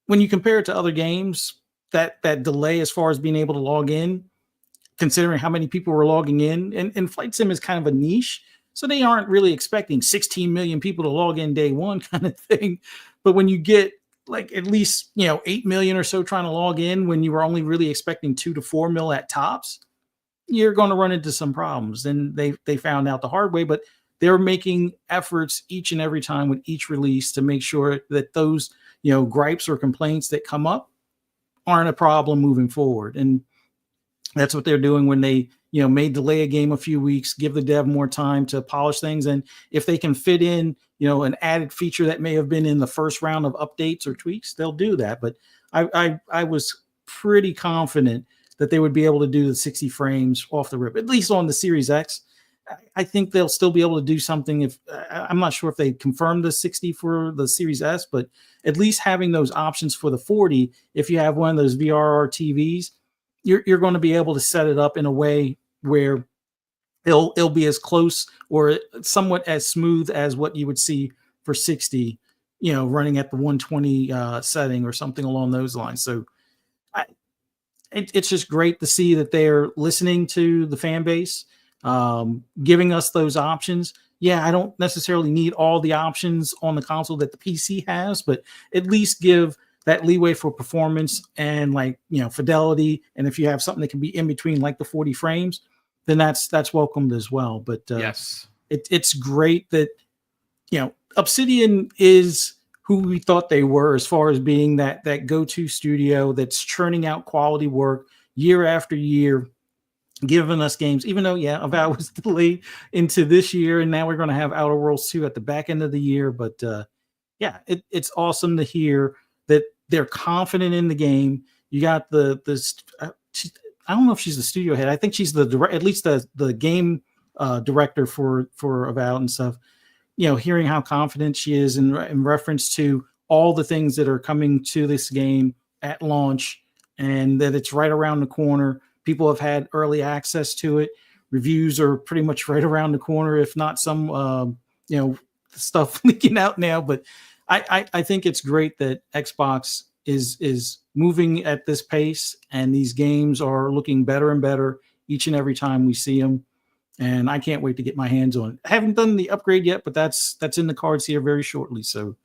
S4: When you compare it to other games, that delay as far as being able to log in, considering how many people were logging in, and Flight Sim is kind of a niche, so they aren't really expecting 16 million people to log in day one kind of thing. But when you get like at least 8 million or so trying to log in when you were only really expecting 2 to 4 mil at tops, you're going to run into some problems. And they found out the hard way, but they're making efforts each and every time with each release to make sure that those gripes or complaints that come up aren't a problem moving forward. And that's what they're doing when they may delay a game a few weeks, give the dev more time to polish things. And if they can fit in an added feature that may have been in the first round of updates or tweaks, they'll do that. But I was pretty confident that they would be able to do the 60 frames off the rip, at least on the Series X. I think they'll still be able to do something. If I'm not sure if they confirmed the 60 for the Series S, but at least having those options for the 40, if you have one of those VRR TVs, you're going to be able to set it up in a way where it'll be as close or somewhat as smooth as what you would see for 60, running at the 120 setting or something along those lines. So it's just great to see that they're listening to the fan base, giving us those options. Yeah, I don't necessarily need all the options on the console that the PC has, but at least give that leeway for performance and fidelity. And if you have something that can be in between like the 40 frames, then that's welcomed as well. But
S1: yes,
S4: it's great that Obsidian is who we thought they were as far as being that go-to studio that's churning out quality work year after year, giving us games, even though Avowed was delayed into this year, and now we're going to have Outer Worlds 2 at the back end of the year. But it's awesome to hear that they're confident in the game. You got I don't know if she's the studio head. I think she's at least the game director for Avowed and stuff. Hearing how confident she is in reference to all the things that are coming to this game at launch, and that it's right around the corner. People have had early access to it. Reviews are pretty much right around the corner, if not some stuff leaking out now. But I think it's great that Xbox is moving at this pace, and these games are looking better and better each and every time we see them. And I can't wait to get my hands on it. I haven't done the upgrade yet, but that's in the cards here very shortly. So,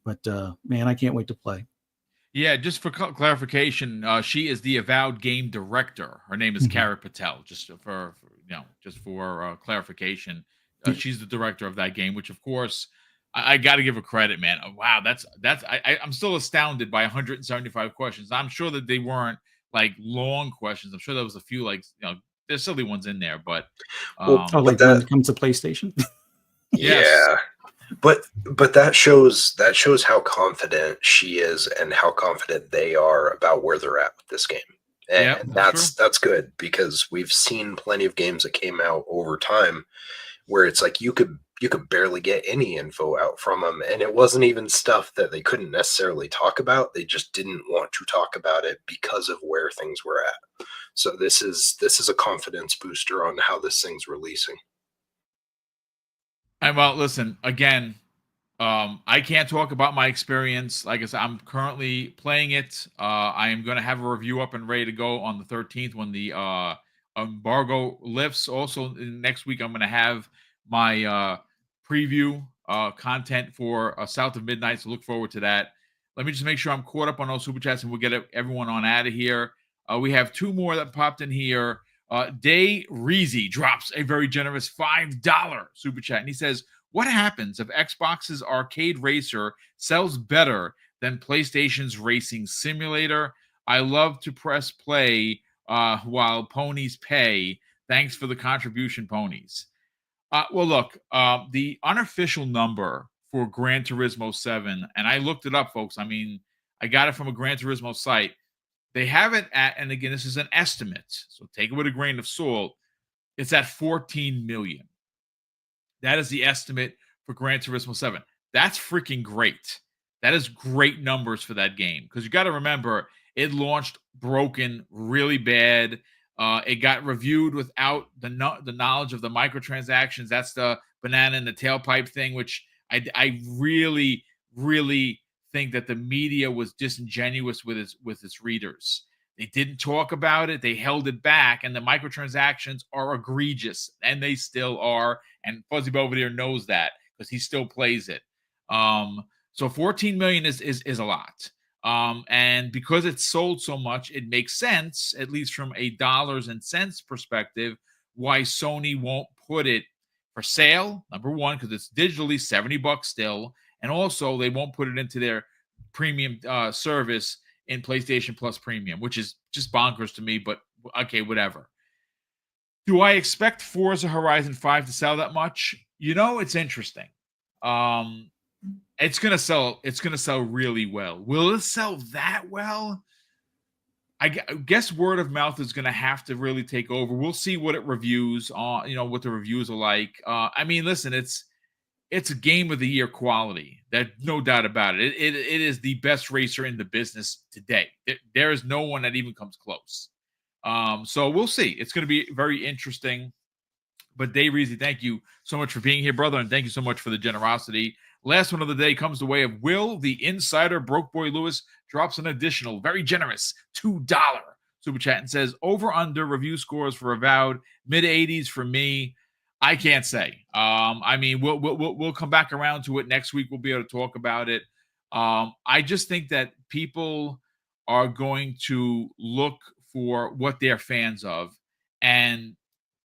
S4: but man, I can't wait to play.
S1: Yeah, just for clarification, she is the Avowed game director. Her name is Carrie Patel. Just for clarification, she's the director of that game. Which, of course, I got to give her credit, man. Wow, I'm still astounded by 175 questions. I'm sure that they weren't like long questions. I'm sure there was a few there's silly ones in there, but
S4: when it comes to PlayStation.
S1: Yes.
S3: Yeah. But that shows how confident she is and how confident they are about where they're at with this game. And that's good, because we've seen plenty of games that came out over time where it's like you could barely get any info out from them, and it wasn't even stuff that they couldn't necessarily talk about. They just didn't want to talk about it because of where things were at. So this is a confidence booster on how this thing's releasing.
S1: Well, listen, again, I can't talk about my experience. Like I said, I'm currently playing it. I am going to have a review up and ready to go on the 13th when the embargo lifts. Also, next week, I'm going to have my preview content for South of Midnight, so look forward to that. Let me just make sure I'm caught up on those super chats, and we'll get everyone on out of here. We have two more that popped in here. Day Reezy drops a very generous $5 super chat, and he says, what happens if Xbox's arcade racer sells better than PlayStation's racing simulator? I love to press play while ponies pay. Thanks for the contribution, ponies. Well, look, the unofficial number for Gran Turismo 7, and I looked it up, folks. I mean, I got it from a Gran Turismo site. They have it at, and again, this is an estimate, so take it with a grain of salt. It's at 14 million. That is the estimate for Gran Turismo 7. That's freaking great. That is great numbers for that game, because you got to remember, it launched broken really bad. It got reviewed without the knowledge of the microtransactions. That's the banana in the tailpipe thing, which I really, really think that the media was disingenuous with its readers. They didn't talk about it. They held it back, and the microtransactions are egregious, and they still are. And Fuzzy Belvedere knows that because he still plays it. So 14 million is a lot. And because it's sold so much, it makes sense, at least from a dollars and cents perspective, why Sony won't put it for sale. Number one, because it's digitally $70 still, and also they won't put it into their premium service in PlayStation Plus Premium, which is just bonkers to me. But okay, whatever. Do I expect Forza Horizon 5 to sell that much? It's interesting. It's gonna sell. It's gonna sell really well. Will it sell that well? I guess word of mouth is gonna have to really take over. We'll see what it reviews. What the reviews are like. I mean, listen, it's a game of the year quality. There's no doubt about it. It is the best racer in the business today. There is no one that even comes close. So we'll see. It's going to be very interesting. But Dave Reezy, thank you so much for being here, brother, and thank you so much for the generosity. Last one of the day comes the way of Will, the Insider. Broke Boy Lewis drops an additional, very generous $2 super chat and says, over under review scores for Avowed, mid-80s for me. I can't say. I mean, we'll come back around to it next week. We'll be able to talk about it. I just think that people are going to look for what they're fans of, and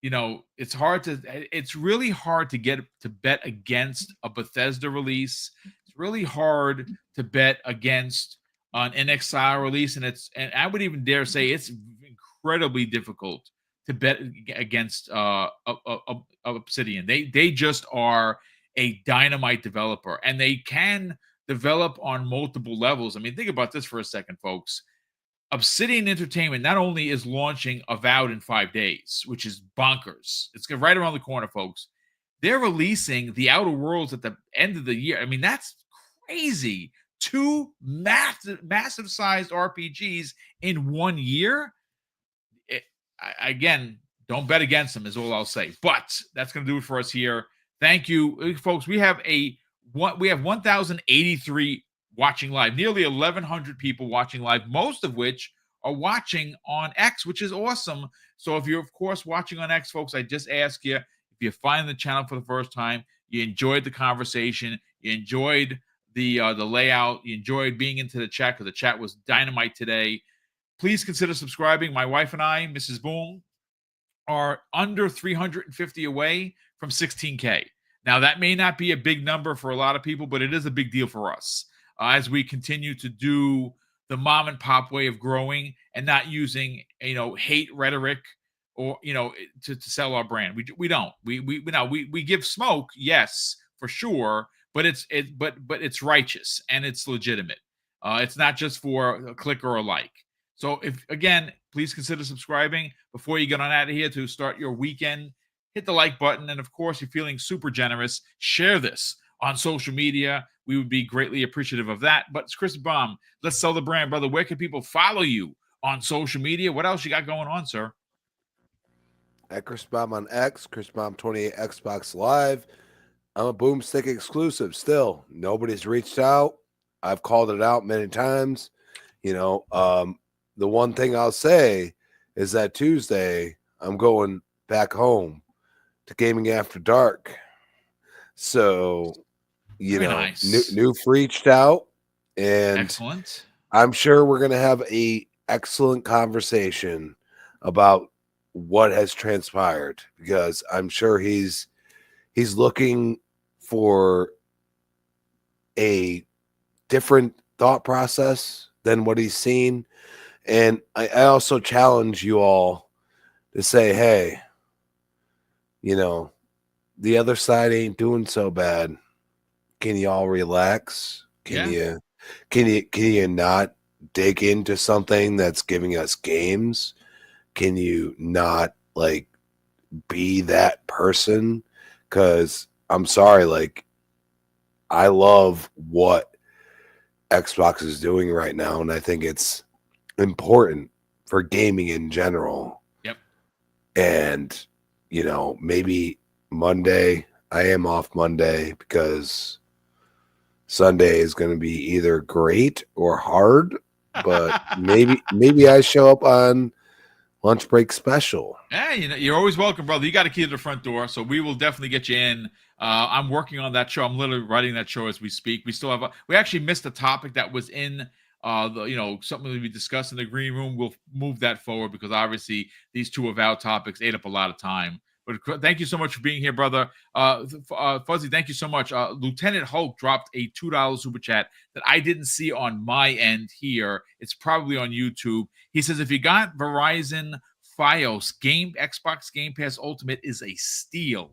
S1: it's really hard to get to bet against a Bethesda release. It's really hard to bet against an NXR release, and I would even dare say it's incredibly difficult to bet against Obsidian. They just are a dynamite developer, and they can develop on multiple levels. I mean, think about this for a second, folks. Obsidian Entertainment not only is launching Avowed in 5 days, which is bonkers. It's right around the corner, folks. They're releasing The Outer Worlds at the end of the year. I mean, that's crazy. 2 massive-sized RPGs in 1 year. Again, don't bet against them is all I'll say. But that's going to do it for us here. Thank you, folks. We have 1,083 watching live, nearly 1,100 people watching live, most of which are watching on X, which is awesome. So if you're, of course, watching on X, folks, I just ask you, if you find the channel for the first time, you enjoyed the conversation, you enjoyed the layout, you enjoyed being into the chat, because the chat was dynamite today, please consider subscribing. My wife and I, Mrs. Boom, are under 350 away from 16K. Now, that may not be a big number for a lot of people, but it is a big deal for us. As we continue to do the mom and pop way of growing and not using, hate rhetoric or, to sell our brand. We don't. We give smoke, yes, for sure, but it's righteous and it's legitimate. It's not just for a click or a like. So please consider subscribing before you get on out of here to start your weekend. Hit the like button, and of course, you're feeling super generous, share this on social media. We would be greatly appreciative of that. But it's Chris Baum. Let's sell the brand, brother. Where can people follow you on social media? What else you got going on, sir?
S2: At Chris Baum on X, Chris Baum 28 Xbox Live. I'm a BoomStick exclusive still. Nobody's reached out. I've called it out many times. The one thing I'll say is that Tuesday I'm going back home to Gaming After Dark. So nice. Noof reached out, and
S1: excellent.
S2: I'm sure we're going to have a excellent conversation about what has transpired, because I'm sure he's looking for a different thought process than what he's seen. And I also challenge you all to say, hey, the other side ain't doing so bad. Can you all relax? Can you not dig into something that's giving us games? Can you not be that person? Because I'm sorry, I love what Xbox is doing right now, and I think it's important for gaming in general.
S1: Yep.
S2: And, you know, maybe Monday, I am off Monday because Sunday is going to be either great or hard, but maybe I show up on lunch break special.
S1: Yeah, you know, you're always welcome, brother. You got a key to the front door, so we will definitely get you in. I'm working on that show. I'm literally writing that show as we speak. We still have we actually missed a topic that was in something that we discussed in the green room. We'll move that forward because obviously these two Avowed topics ate up a lot of time. But thank you so much for being here, brother. Fuzzy, thank you so much. Lieutenant Hulk dropped a $2 super chat that I didn't see on my end here. It's probably on YouTube. He says, if you got Verizon Fios, Xbox Game Pass Ultimate is a steal.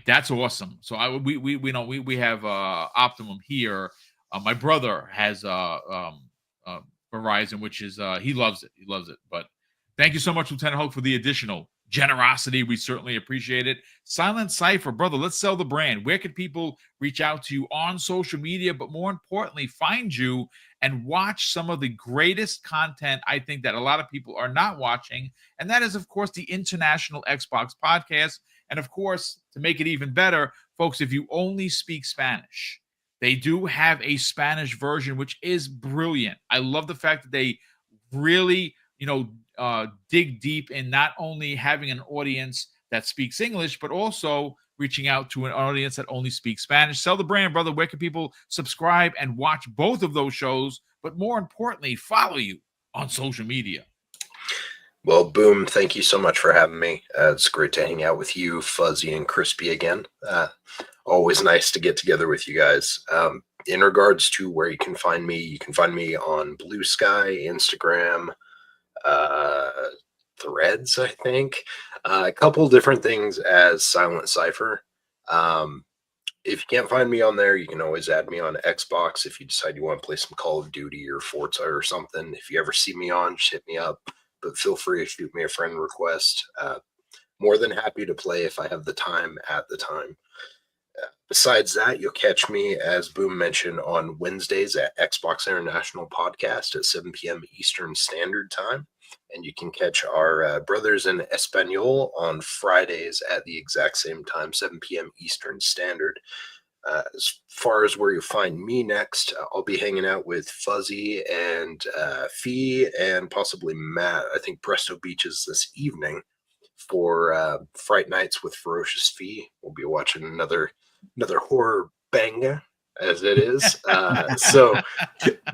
S1: That's awesome. So we have Optimum here. My brother has Verizon, which is he loves it. He loves it. But thank you so much, Lieutenant Hulk, for the additional generosity. We certainly appreciate it. Silent Cypher, brother, let's sell the brand. Where can people reach out to you on social media, but more importantly, find you and watch some of the greatest content I think that a lot of people are not watching? And that is, of course, the International Xbox Podcast. And of course, to make it even better, folks, if you only speak Spanish, they do have a Spanish version, which is brilliant. I love the fact that they really, dig deep in not only having an audience that speaks English, but also reaching out to an audience that only speaks Spanish. Sell the brand, brother. Where can people subscribe and watch both of those shows? But more importantly, follow you on social media.
S3: Well, Boom, thank you so much for having me. It's great to hang out with you, Fuzzy, and Crispy again. Always nice to get together with you guys. In regards to where you can find me on Blue Sky, Instagram, Threads, I think. A couple different things as Silent Cypher. If you can't find me on there, you can always add me on Xbox if you decide you want to play some Call of Duty or Forza or something. If you ever see me on, just hit me up. But feel free to shoot me a friend request. More than happy to play if I have the time at the time. Besides that, you'll catch me, as Boom mentioned, on Wednesdays at Xbox International Podcast at 7 p.m. Eastern Standard Time. And you can catch our brothers in Espanol on Fridays at the exact same time, 7 p.m. Eastern Standard. As far as where you'll find me next, I'll be hanging out with Fuzzy and Fee and possibly Matt. I think Presto Beach is this evening for Fright Nights with Ferocious Fee. We'll be watching another horror banger, as it is. So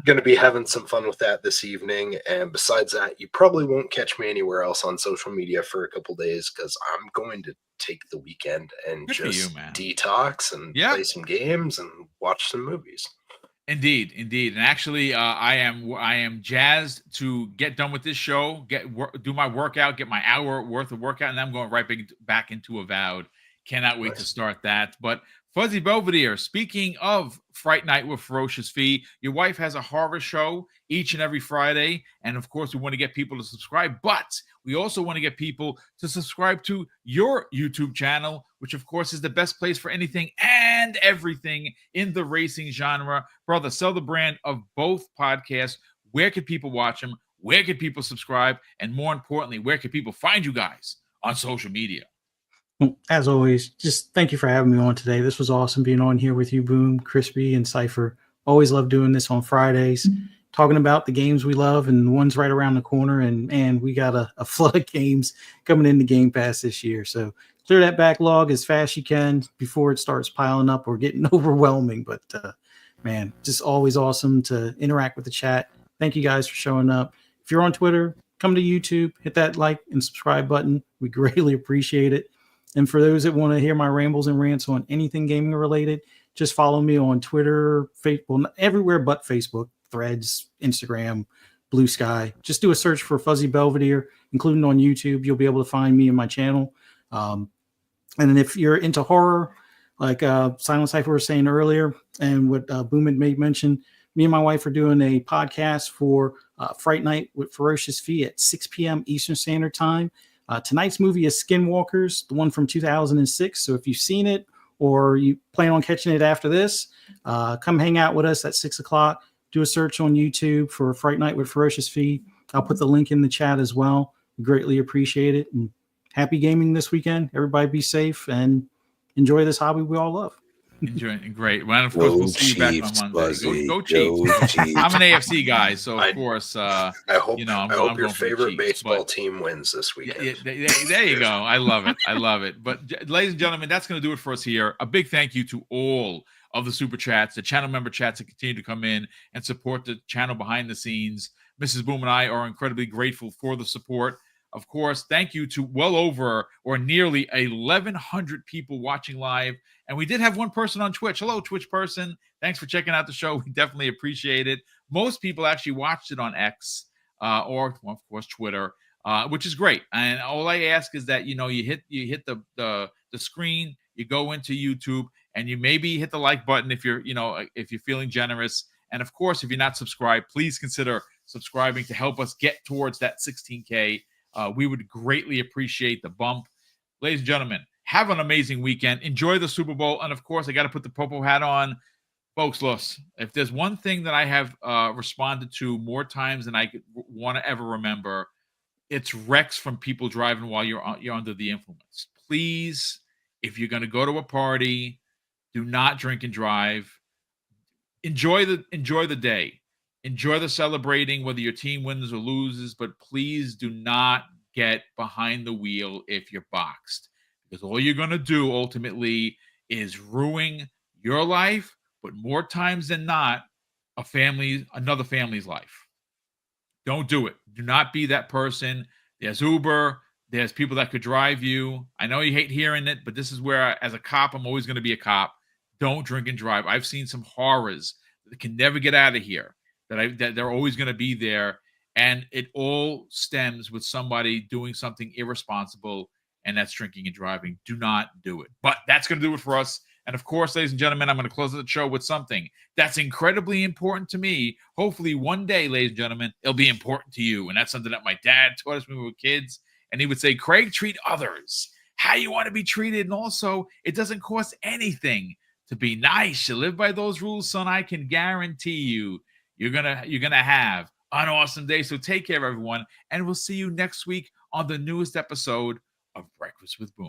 S3: going to be having some fun with that this evening. And besides that, you probably won't catch me anywhere else on social media for a couple days because I'm going to take the weekend and just detox and play some games and watch some movies.
S1: Indeed. And actually, I am jazzed to get done with this show, do my workout, get my hour worth of workout, and I'm going right back into Avowed. Cannot wait to start that. But Fuzzy Belvedere, speaking of Fright Night with Ferocious Fee, your wife has a horror show each and every Friday. And of course, we want to get people to subscribe, but we also want to get people to subscribe to your YouTube channel, which of course is the best place for anything and everything in the racing genre. Brother, sell the brand of both podcasts. Where could people watch them? Where could people subscribe? And more importantly, where could people find you guys on social media?
S4: As always, just thank you for having me on today. This was awesome being on here with you, Boom, Crispy, and Cypher. Always love doing this on Fridays, talking about the games we love and the ones right around the corner. And we got a flood of games coming into Game Pass this year. So clear that backlog as fast as you can before it starts piling up or getting overwhelming. But man, just always awesome to interact with the chat. Thank you guys for showing up. If you're on Twitter, come to YouTube, hit that like and subscribe button. We greatly appreciate it. And for those that want to hear my rambles and rants on anything gaming related, just follow me on Twitter, Facebook, everywhere but Facebook, Threads, Instagram, Blue Sky. Just do a search for Fuzzy Belvedere, including on YouTube. You'll be able to find me and my channel. And then if you're into horror, like Silent Cypher was saying earlier, and what Boom had made mention, me and my wife are doing a podcast for Fright Night with Ferocious Fee at 6 p.m. Eastern Standard Time. Tonight's movie is Skinwalkers, the one from 2006. So if you've seen it or you plan on catching it after this, come hang out with us at 6 o'clock. Do a search on YouTube for Fright Night with Ferocious Fee. I'll put the link in the chat as well. We greatly appreciate it. And happy gaming this weekend. Everybody be safe and enjoy this hobby we all love.
S1: Enjoying great. Well, of course, we'll see you back on Monday.
S2: Buzzy.
S1: Go Chiefs.
S2: Chiefs.
S1: I'm an AFC guy, so of course,
S3: I hope
S1: I'm
S3: your
S1: going for the
S3: favorite
S1: Chiefs,
S3: baseball
S1: but-
S3: team wins this weekend.
S1: There you go. I love it. I love it. But ladies and gentlemen, that's going to do it for us here. A big thank you to all of the super chats, the channel member chats that continue to come in and support the channel behind the scenes. Mrs. Boom and I are incredibly grateful for the support. Of course, thank you to well over or nearly 1,100 people watching live. And we did have one person on Twitch. Hello, Twitch person. Thanks for checking out the show. We definitely appreciate it. Most people actually watched it on X or, of course, Twitter, which is great. And all I ask is that, you hit the screen, you go into YouTube, and you maybe hit the like button if you're feeling generous. And of course, if you're not subscribed, please consider subscribing to help us get towards that 16K. We would greatly appreciate the bump. Ladies and gentlemen, have an amazing weekend. Enjoy the Super Bowl. And of course, I got to put the Popo hat on. Folks, listen, if there's one thing that I have responded to more times than I could want to ever remember, it's wrecks from people driving while you're under the influence. Please, if you're going to go to a party, do not drink and drive. Enjoy the day. Enjoy the celebrating, whether your team wins or loses, but please do not get behind the wheel if you're boxed. Because all you're going to do ultimately is ruin your life, but more times than not, another family's life. Don't do it. Do not be that person. There's Uber. There's people that could drive you. I know you hate hearing it, but this is where, as a cop, I'm always going to be a cop. Don't drink and drive. I've seen some horrors that can never get out of here, that they're always going to be there. And it all stems with somebody doing something irresponsible, and that's drinking and driving. Do not do it. But that's going to do it for us. And of course, ladies and gentlemen, I'm going to close the show with something that's incredibly important to me. Hopefully one day, ladies and gentlemen, it'll be important to you. And that's something that my dad taught us when we were kids. And he would say, Craig, treat others how you want to be treated. And also, it doesn't cost anything to be nice. You live by those rules, son. I can guarantee you, you're gonna have an awesome day. So take care, everyone. And we'll see you next week on the newest episode of Breakfast with Boom.